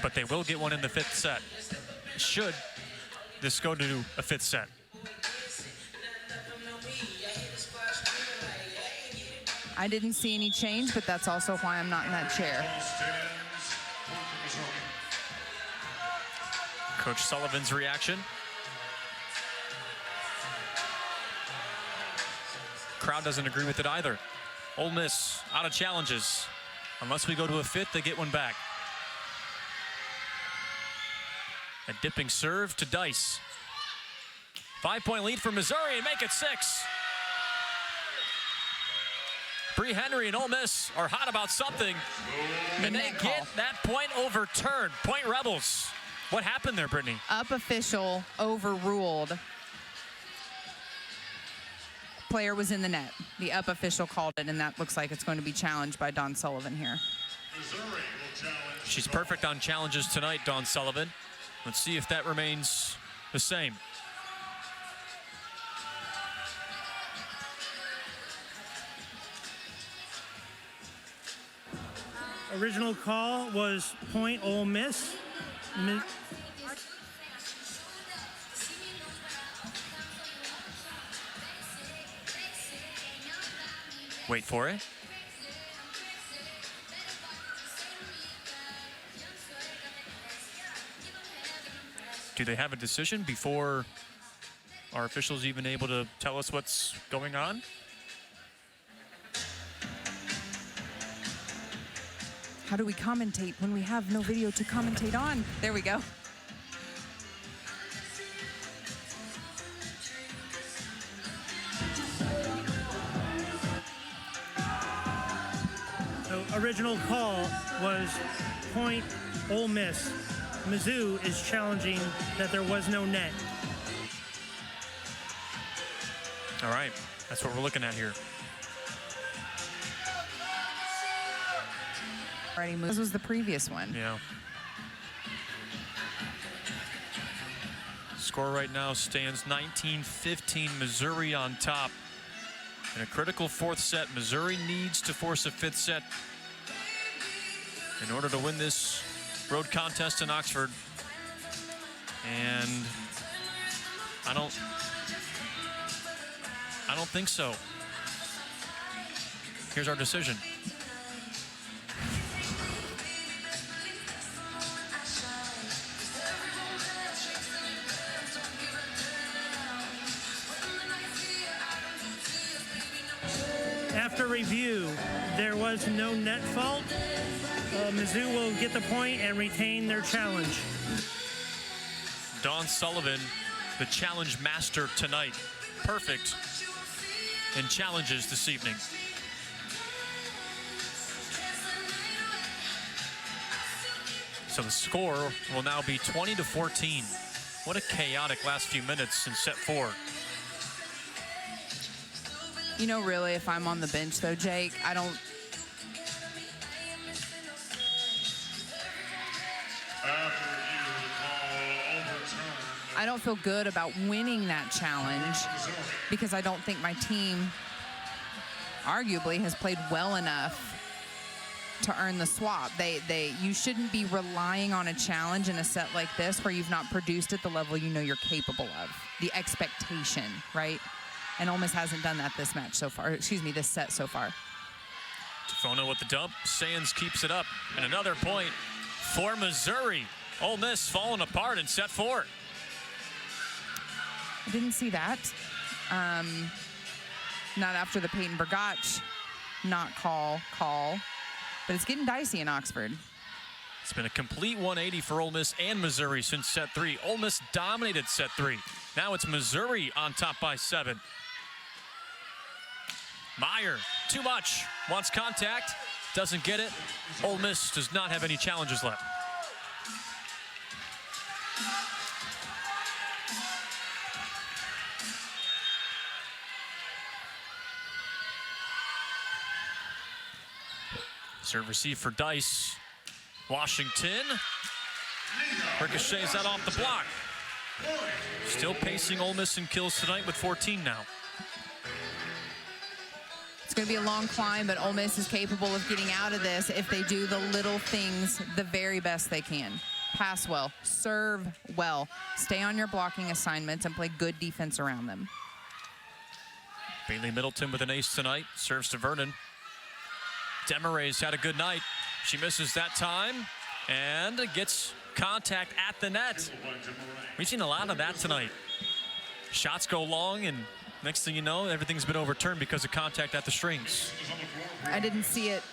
but they will get one in the 5th set. Should this go to a 5th set. I didn't see any change, but that's also why I'm not in that chair. Coach Sullivan's reaction. Crowd doesn't agree with it either. Ole Miss out of challenges. Unless we go to a 5th, they get one back. A dipping serve to Dice. 5-point lead for Missouri and make it 6. Bree Henry and Ole Miss are hot about something, and they get that point overturned. Point Rebels. What happened there, Brittany? Up official overruled. Player was in the net. The up official called it, and that looks like it's going to be challenged by Dawn Sullivan here. She's perfect on challenges tonight, Dawn Sullivan. Let's see if that remains the same. Original call was point Ole Miss. Wait for it. Do they have a decision before our officials even able to tell us what's going on? How do we commentate when we have no video to commentate on? There we go. The original call was point Ole Miss. Mizzou is challenging that there was no net. All right, that's what we're looking at here. This was the previous one. Yeah. Score right now stands 19-15, Missouri on top. In a critical fourth set, Missouri needs to force a fifth set in order to win this road contest in Oxford. And I don't think so. Here's our decision. After review, there was no net fault. Mizzou will get the point and retain their challenge. Dawn Sullivan, the challenge master tonight. Perfect in challenges this evening. So the score will now be 20-14. What a chaotic last few minutes in set 4. You know, really, if I'm on the bench, though, Jake, I don't... I don't feel good about winning that challenge because I don't think my team, arguably, has played well enough to earn the swap. You shouldn't be relying on a challenge in a set like this where you've not produced at the level you know you're capable of. The expectation, right? And Ole Miss hasn't done that this match so far. Excuse me, this set so far. Tafono with the dump. Sands keeps it up. And another point for Missouri. Ole Miss falling apart in set 4. I didn't see that. Not after the Peyton Bergach not call. But it's getting dicey in Oxford. It's been a complete 180 for Ole Miss and Missouri since set 3. Ole Miss dominated set 3. Now it's Missouri on top by 7. Meyer, too much. Wants contact, doesn't get it. Ole Miss does not have any challenges left. Serve receive for Dice. Washington. Ricochets that off the block. Still pacing Ole Miss in kills tonight with 14 now. It's going to be a long climb, but Ole Miss is capable of getting out of this if they do the little things the very best they can. Pass well, serve well, stay on your blocking assignments, and play good defense around them. Bailey Middleton with an ace tonight. Serves to Vernon. Demaray's had a good night. She misses that time and gets contact at the net. We've seen a lot of that tonight. Shots go long, and next thing you know, everything's been overturned because of contact at the strings. I didn't see it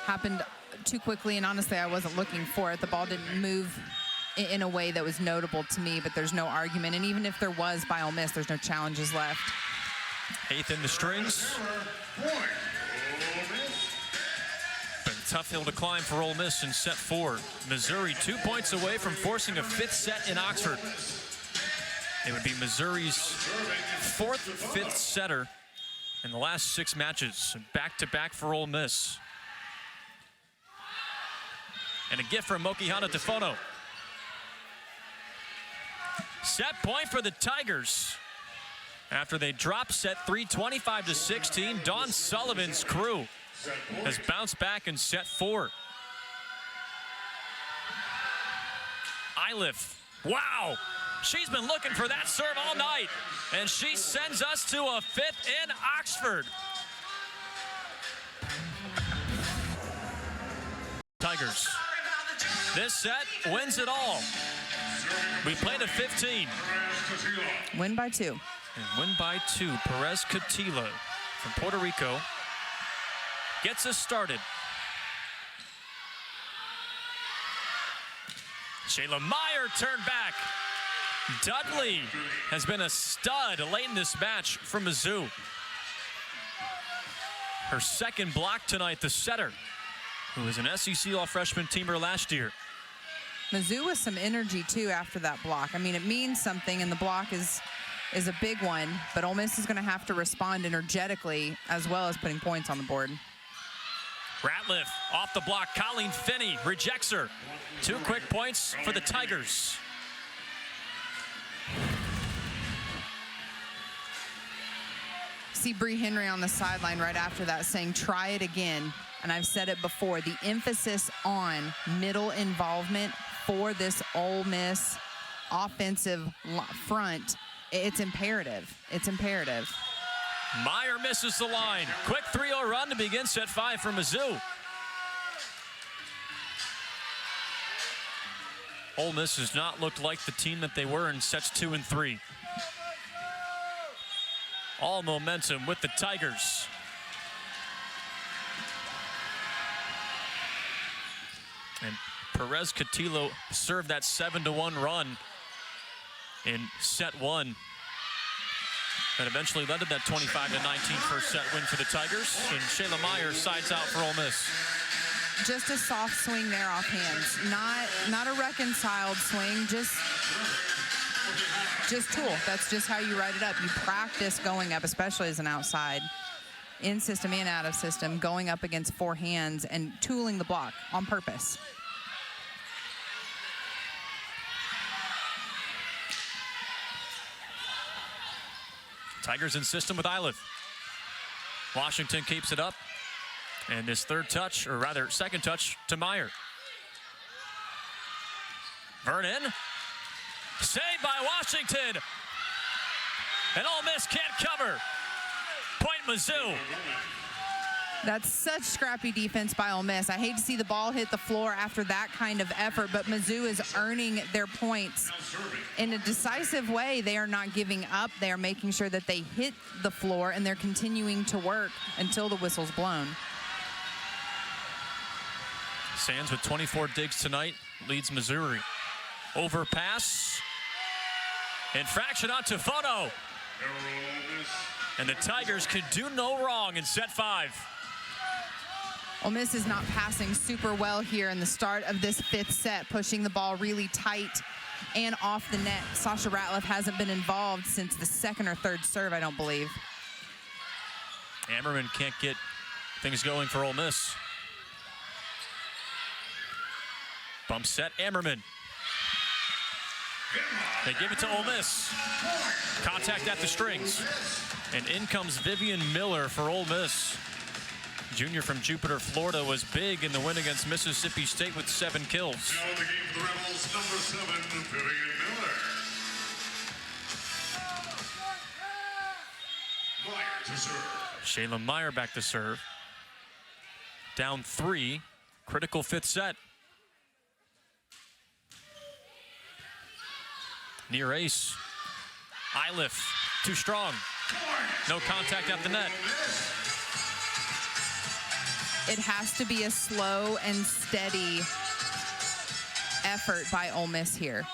happen too quickly, and honestly, I wasn't looking for it. The ball didn't move in a way that was notable to me, but there's no argument. And even if there was by Ole Miss, there's no challenges left. 8th in the strings. Been a tough hill to climb for Ole Miss in set 4. Missouri 2 points away from forcing a 5th set in Oxford. It would be Missouri's 4th 5th setter in the last 6 matches. Back-to-back for Ole Miss. And a gift from Mokihana Tafono. Set point for the Tigers. After they drop set 3, 25-16, Dawn Sullivan's crew has bounced back in set 4. Iliff, wow! She's been looking for that serve all night, and she sends us to a 5th in Oxford. Tigers. This set wins it all. We played at 15. Win by 2. And win by 2. Perez Catila from Puerto Rico gets us started. Shayla Meyer turned back. Dudley has been a stud late in this match for Mizzou. Her second block tonight, the setter, who was an SEC All-Freshman teamer last year. Mizzou with some energy, too, after that block. I mean, it means something, and the block is a big one, but Ole Miss is going to have to respond energetically as well as putting points on the board. Ratliff off the block. Colleen Finney rejects her. 2 quick points for the Tigers. See Bree Henry on the sideline right after that saying, try it again. And I've said it before, the emphasis on middle involvement for this Ole Miss offensive front, it's imperative. It's imperative. Meyer misses the line. Quick 3-0 run to begin set 5 for Mizzou. Ole Miss has not looked like the team that they were in sets 2 and 3. All momentum with the Tigers. And Perez Cotillo served that 7-1 run in set 1. That eventually led to that 25-19 first set win for the Tigers. And Shayla Meyer sides out for Ole Miss. Just a soft swing there off hands. Not a reconciled swing, just tool. That's just how you write it up. You practice going up, especially as an outside, in system and out of system, going up against 4 hands and tooling the block on purpose. Tigers in system with Iliff. Washington keeps it up. And this third touch, or rather second touch, to Meyer. Vernon. Saved by Washington. And Ole Miss can't cover. Point Mizzou. That's such scrappy defense by Ole Miss. I hate to see the ball hit the floor after that kind of effort, but Mizzou is earning their points in a decisive way. They are not giving up. They are making sure that they hit the floor, and they're continuing to work until the whistle's blown. Sands with 24 digs tonight leads Missouri. Overpass. Infraction on Tufono. And the Tigers could do no wrong in set 5. Ole Miss is not passing super well here in the start of this 5th set, pushing the ball really tight and off the net. Sasha Ratliff hasn't been involved since the 2nd or 3rd serve, I don't believe. Ammerman can't get things going for Ole Miss. Bump set, Ammerman. They give it to Ole Miss. Contact at the strings. And in comes Vivian Miller for Ole Miss. Junior from Jupiter, Florida, was big in the win against Mississippi State with 7 kills. Now the game for the Rebels, number 7, Vivian Miller. Meyer to serve. Shayla Meyer back to serve. Down 3, critical 5th set. Near ace. Iliff, too strong. No contact at the net. It has to be a slow and steady effort by Ole Miss here.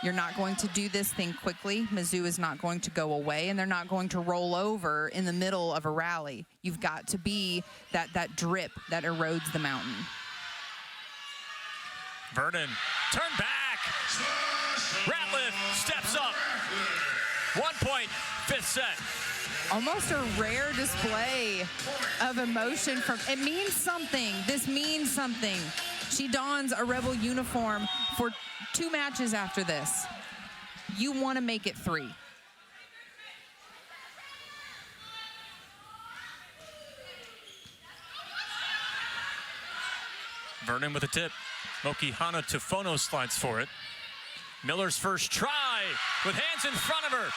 You're not going to do this thing quickly. Mizzou is not going to go away, and they're not going to roll over in the middle of a rally. You've got to be that drip that erodes the mountain. Vernon, turn back. Ratliff steps up. 1 point, 5th set. Almost a rare display of emotion from, it means something. This means something. She dons a Rebel uniform for 2 matches after this. You want to make it 3. Vernon with a tip. Mokihana Tufono slides for it. Miller's first try with hands in front of her.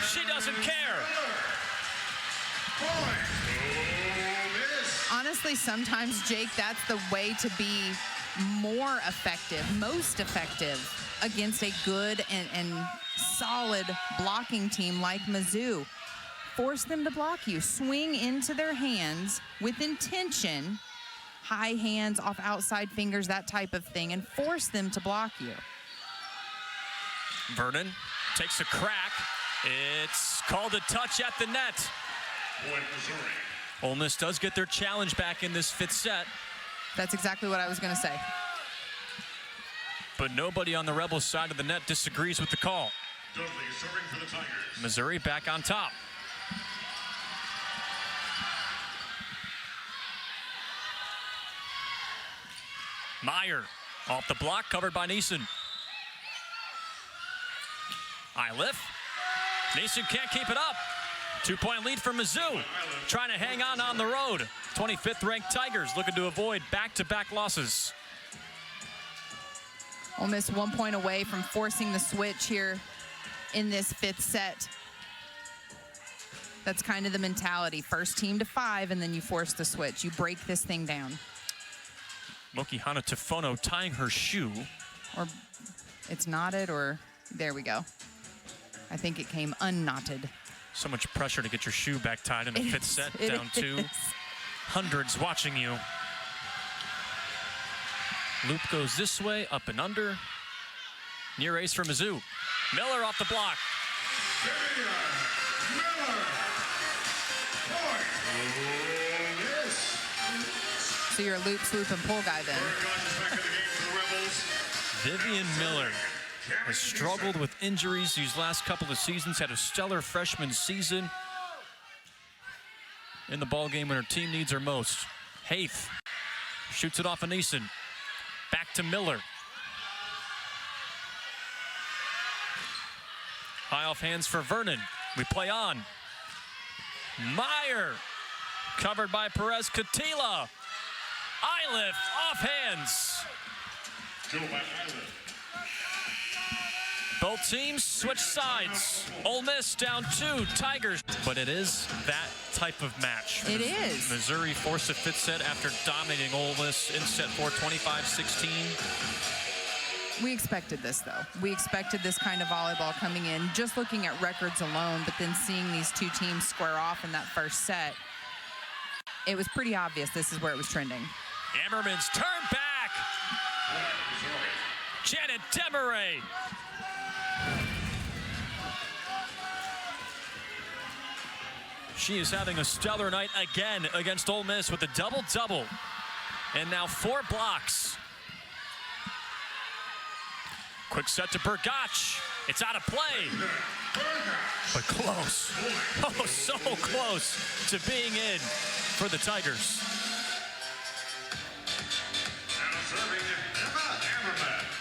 She doesn't care. Honestly, sometimes, Jake, that's the way to be more effective, most effective against a good and solid blocking team like Mizzou. Force them to block you. Swing into their hands with intention, high hands off outside fingers, that type of thing, and force them to block you. Vernon takes a crack. It's called a touch at the net. Point Missouri. Ole Miss does get their challenge back in this 5th set. That's exactly what I was going to say. But nobody on the Rebels side of the net disagrees with the call. Dudley serving for the Tigers. Missouri back on top. Meyer off the block, covered by Neeson. Iliff. Neeson can't keep it up. 2-point lead for Mizzou. Trying to hang on the road. 25th ranked Tigers looking to avoid back-to-back losses. Ole Miss 1 point away from forcing the switch here in this 5th set. That's kind of the mentality. First team to 5, and then you force the switch. You break this thing down. Mokihana Tufono tying her shoe. Or it's knotted, or there we go. I think it came unknotted. So much pressure to get your shoe back tied in the 5th set, down 2. Hundreds watching you. Loop goes this way, up and under. Near ace for Mizzou. Miller off the block. So you're a loop, swoop, and pull guy then. Vivian Miller has struggled with injuries these last couple of seasons, had a stellar freshman season in the ballgame when her team needs her most. Haith shoots it off of Neeson. Back to Miller. High off hands for Vernon. We play on. Meyer, covered by Perez Katila. Iliff off hands. Both teams switch sides. Ole Miss down 2, Tigers. But it is that type of match. It is. Missouri forced the 5th set after dominating Ole Miss in set 4, 25-16. We expected this, though. We expected this kind of volleyball coming in, just looking at records alone, but then seeing these 2 teams square off in that first set, it was pretty obvious this is where it was trending. Ammerman's turn back. Janet Demaray. She is having a stellar night again against Ole Miss with a double-double. And now 4 blocks. Quick set to Bergach. It's out of play. But close. Oh, so close to being in for the Tigers.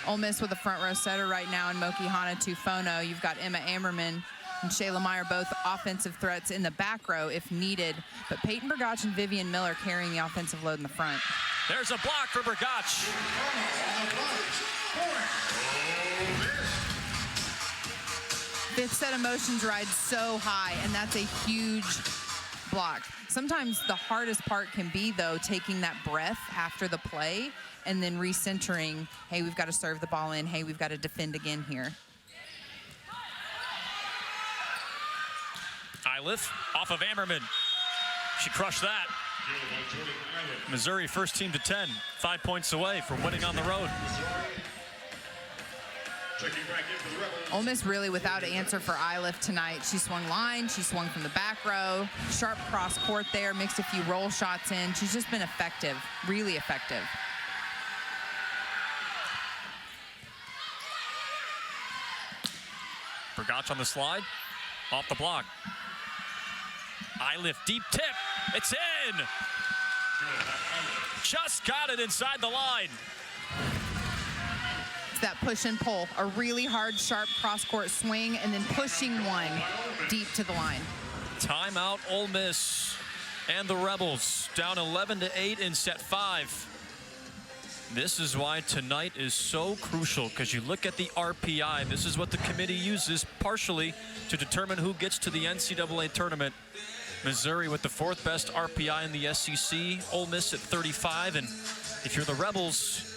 Ole Miss with a front row setter right now in Mokihana Tufono. You've got Emma Ammerman and Shayla Meyer, both offensive threats in the back row if needed. But Peyton Bergach and Vivian Miller carrying the offensive load in the front. There's a block for Bergach. Fifth set emotions ride so high, and that's a huge block. Sometimes the hardest part can be, though, taking that breath after the play and then recentering, hey, we've got to serve the ball in. Hey, we've got to defend again here. Iliff off of Ammerman. She crushed that. Missouri first team to 10, 5 points away from winning on the road. Ole Miss really without an answer for Iliff tonight. She swung line, she swung from the back row, sharp cross court there, mixed a few roll shots in. She's just been effective, really effective. Bergach on the slide, off the block. Iliff deep tip, it's in! Just got it inside the line. It's that push and pull, a really hard, sharp cross-court swing, and then pushing one deep to the line. Timeout, Ole Miss and the Rebels down 11-8 in set 5. This is why tonight is so crucial, because you look at the RPI. This is what the committee uses partially to determine who gets to the NCAA tournament. Missouri with the 4th best RPI in the SEC, Ole Miss at 35, and if you're the Rebels,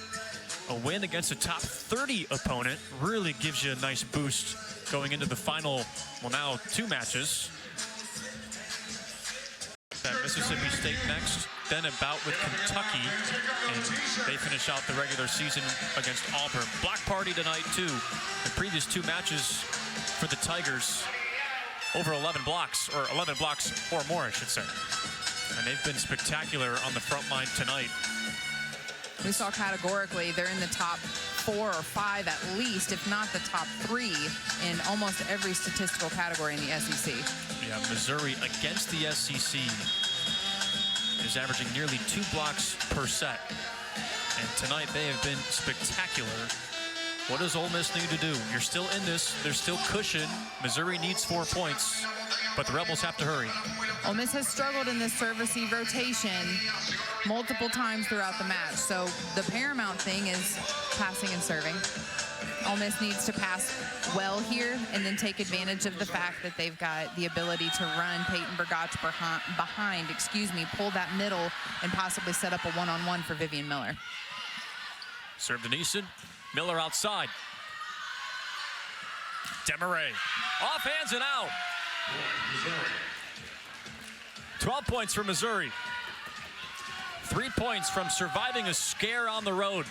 a win against a top 30 opponent really gives you a nice boost going into the final, well, now 2 matches. At Mississippi State next, then a bout with Kentucky, and they finish out the regular season against Auburn. Block party tonight, too. The previous 2 matches for the Tigers, over 11 blocks, or 11 blocks or more, I should say. And they've been spectacular on the front line tonight. We saw categorically they're in the top 4 or 5 at least, if not the top 3 in almost every statistical category in the SEC. Yeah, Missouri against the SEC is averaging nearly 2 blocks per set. And tonight they have been spectacular. What does Ole Miss need to do? You're still in this. There's still cushion. Missouri needs 4 points, but the Rebels have to hurry. Ole Miss has struggled in this serve-receive rotation multiple times throughout the match. So the paramount thing is passing and serving. Ole Miss needs to pass well here and then take advantage of the fact that they've got the ability to run Peyton Burgach behind, pull that middle and possibly set up a one-on-one for Vivian Miller. Serve to Neeson. Miller outside. Demaray. Off hands and out. 12 points for Missouri. 3 points from surviving a scare on the road.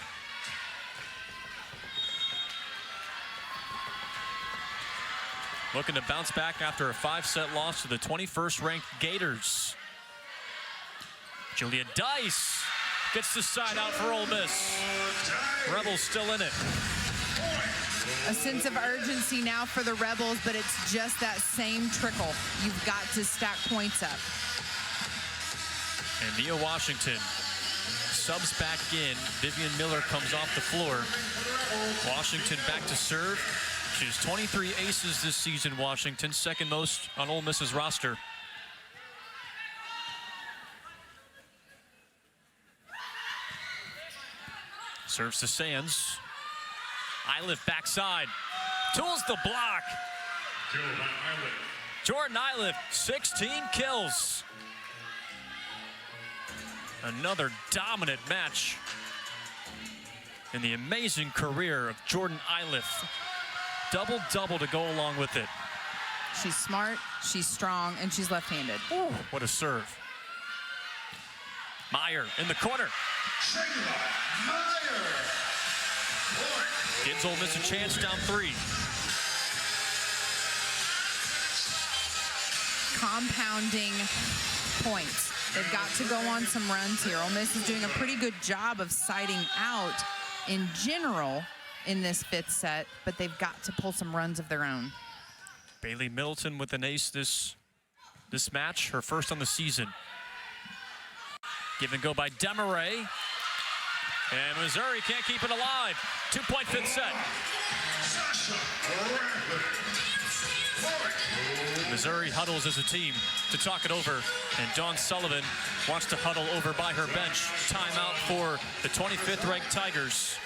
Looking to bounce back after a 5-set loss to the 21st ranked Gators. Julia Dice gets the side out for Ole Miss. Rebels still in it. A sense of urgency now for the Rebels, but it's just that same trickle. You've got to stack points up. And Nia Washington subs back in. Vivian Miller comes off the floor. Washington back to serve. She has 23 aces this season, Washington, second most on Ole Miss's roster. Serves to Sands. Iliff backside. Tools the block. Jordan Iliff, 16 kills. Another dominant match in the amazing career of Jordan Iliff. Double-double to go along with it. She's smart, she's strong, and she's left-handed. Ooh, what a serve. Meyer in the corner. Gives Ole Miss a chance, down 3. Compounding points. They've got to go on some runs here. Ole Miss is doing a pretty good job of siding out in general in this 5th set, but they've got to pull some runs of their own. Bailey Middleton with an ace this match, her first on the season. Give and go by Demaray. And Missouri can't keep it alive. 2-point 5th set. Missouri huddles as a team to talk it over, and Dawn Sullivan wants to huddle over by her bench. Timeout for the 25th ranked Tigers.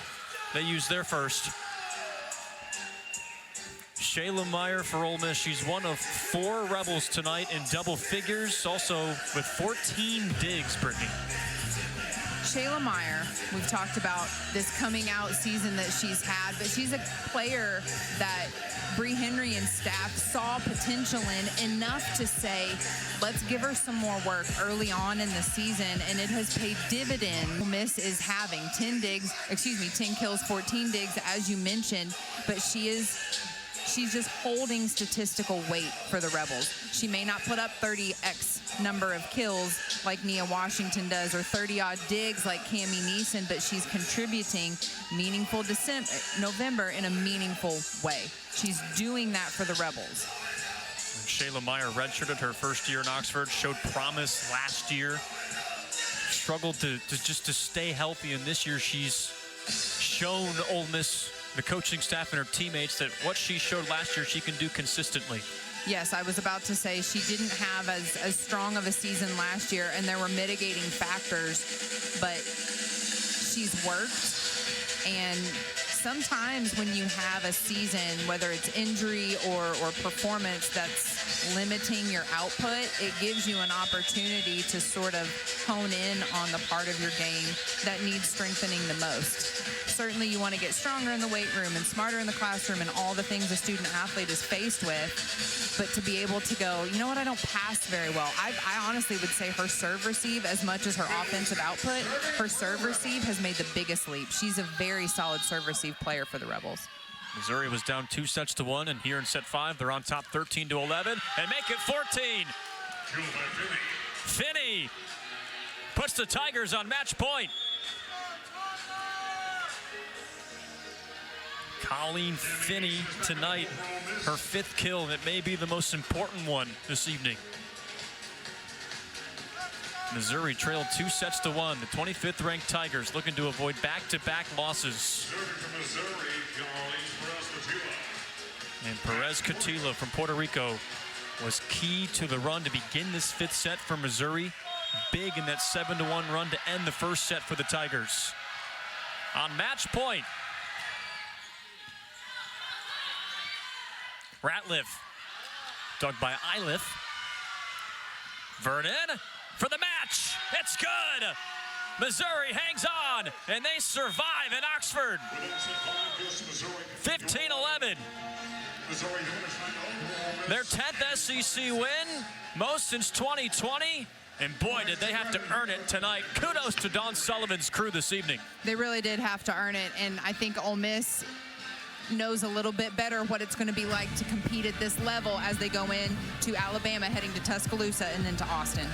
They use their first. Shayla Meyer for Ole Miss. She's one of 4 Rebels tonight in double figures, also with 14 digs, Brittany. Shayla Meyer, we've talked about this coming out season that she's had, but she's a player that Bree Henry and staff saw potential in enough to say, let's give her some more work early on in the season, and it has paid dividends. Ole Miss is having 10 kills, 14 digs, as you mentioned, but she's just holding statistical weight for the Rebels. She may not put up 30x number of kills like Nia Washington does, or 30-odd digs like Cammie Neeson, but she's contributing meaningful November in a meaningful way. She's doing that for the Rebels. Shayla Meyer redshirted her first year in Oxford, showed promise last year, struggled to stay healthy, and this year she's shown Ole Miss, the coaching staff and her teammates, that what she showed last year she can do consistently. Yes, I was about to say she didn't have as strong of a season last year, and there were mitigating factors, but she's worked. And sometimes when you have a season, whether it's injury or performance that's limiting your output, it gives you an opportunity to sort of hone in on the part of your game that needs strengthening the most. Certainly you want to get stronger in the weight room and smarter in the classroom and all the things a student athlete is faced with, but to be able to go, you know what, I don't pass very well. I honestly would say her serve receive, as much as her offensive output, her serve receive has made the biggest leap. She's a very solid serve receive player for the Rebels. Missouri was down 2-1, and here in set 5, they're on top 13-11 and make it 14. Finney puts the Tigers on match point. Colleen Finney tonight, her 5th kill, and it may be the most important one this evening. Missouri trailed 2-1. The 25th ranked Tigers looking to avoid back-to-back losses. Serving from Missouri, And Perez Catila from Puerto Rico was key to the run to begin this 5th set for Missouri. Big in that 7-1 run to end the first set for the Tigers. On match point, Ratliff, dug by Iliff. Vernon for the match. It's good. Missouri hangs on, and they survive in Oxford. 15-11. Their 10th SEC win, most since 2020. And boy, did they have to earn it tonight. Kudos to Don Sullivan's crew this evening. They really did have to earn it, and I think Ole Miss knows a little bit better what it's going to be like to compete at this level as they go in to Alabama, heading to Tuscaloosa and then to Austin.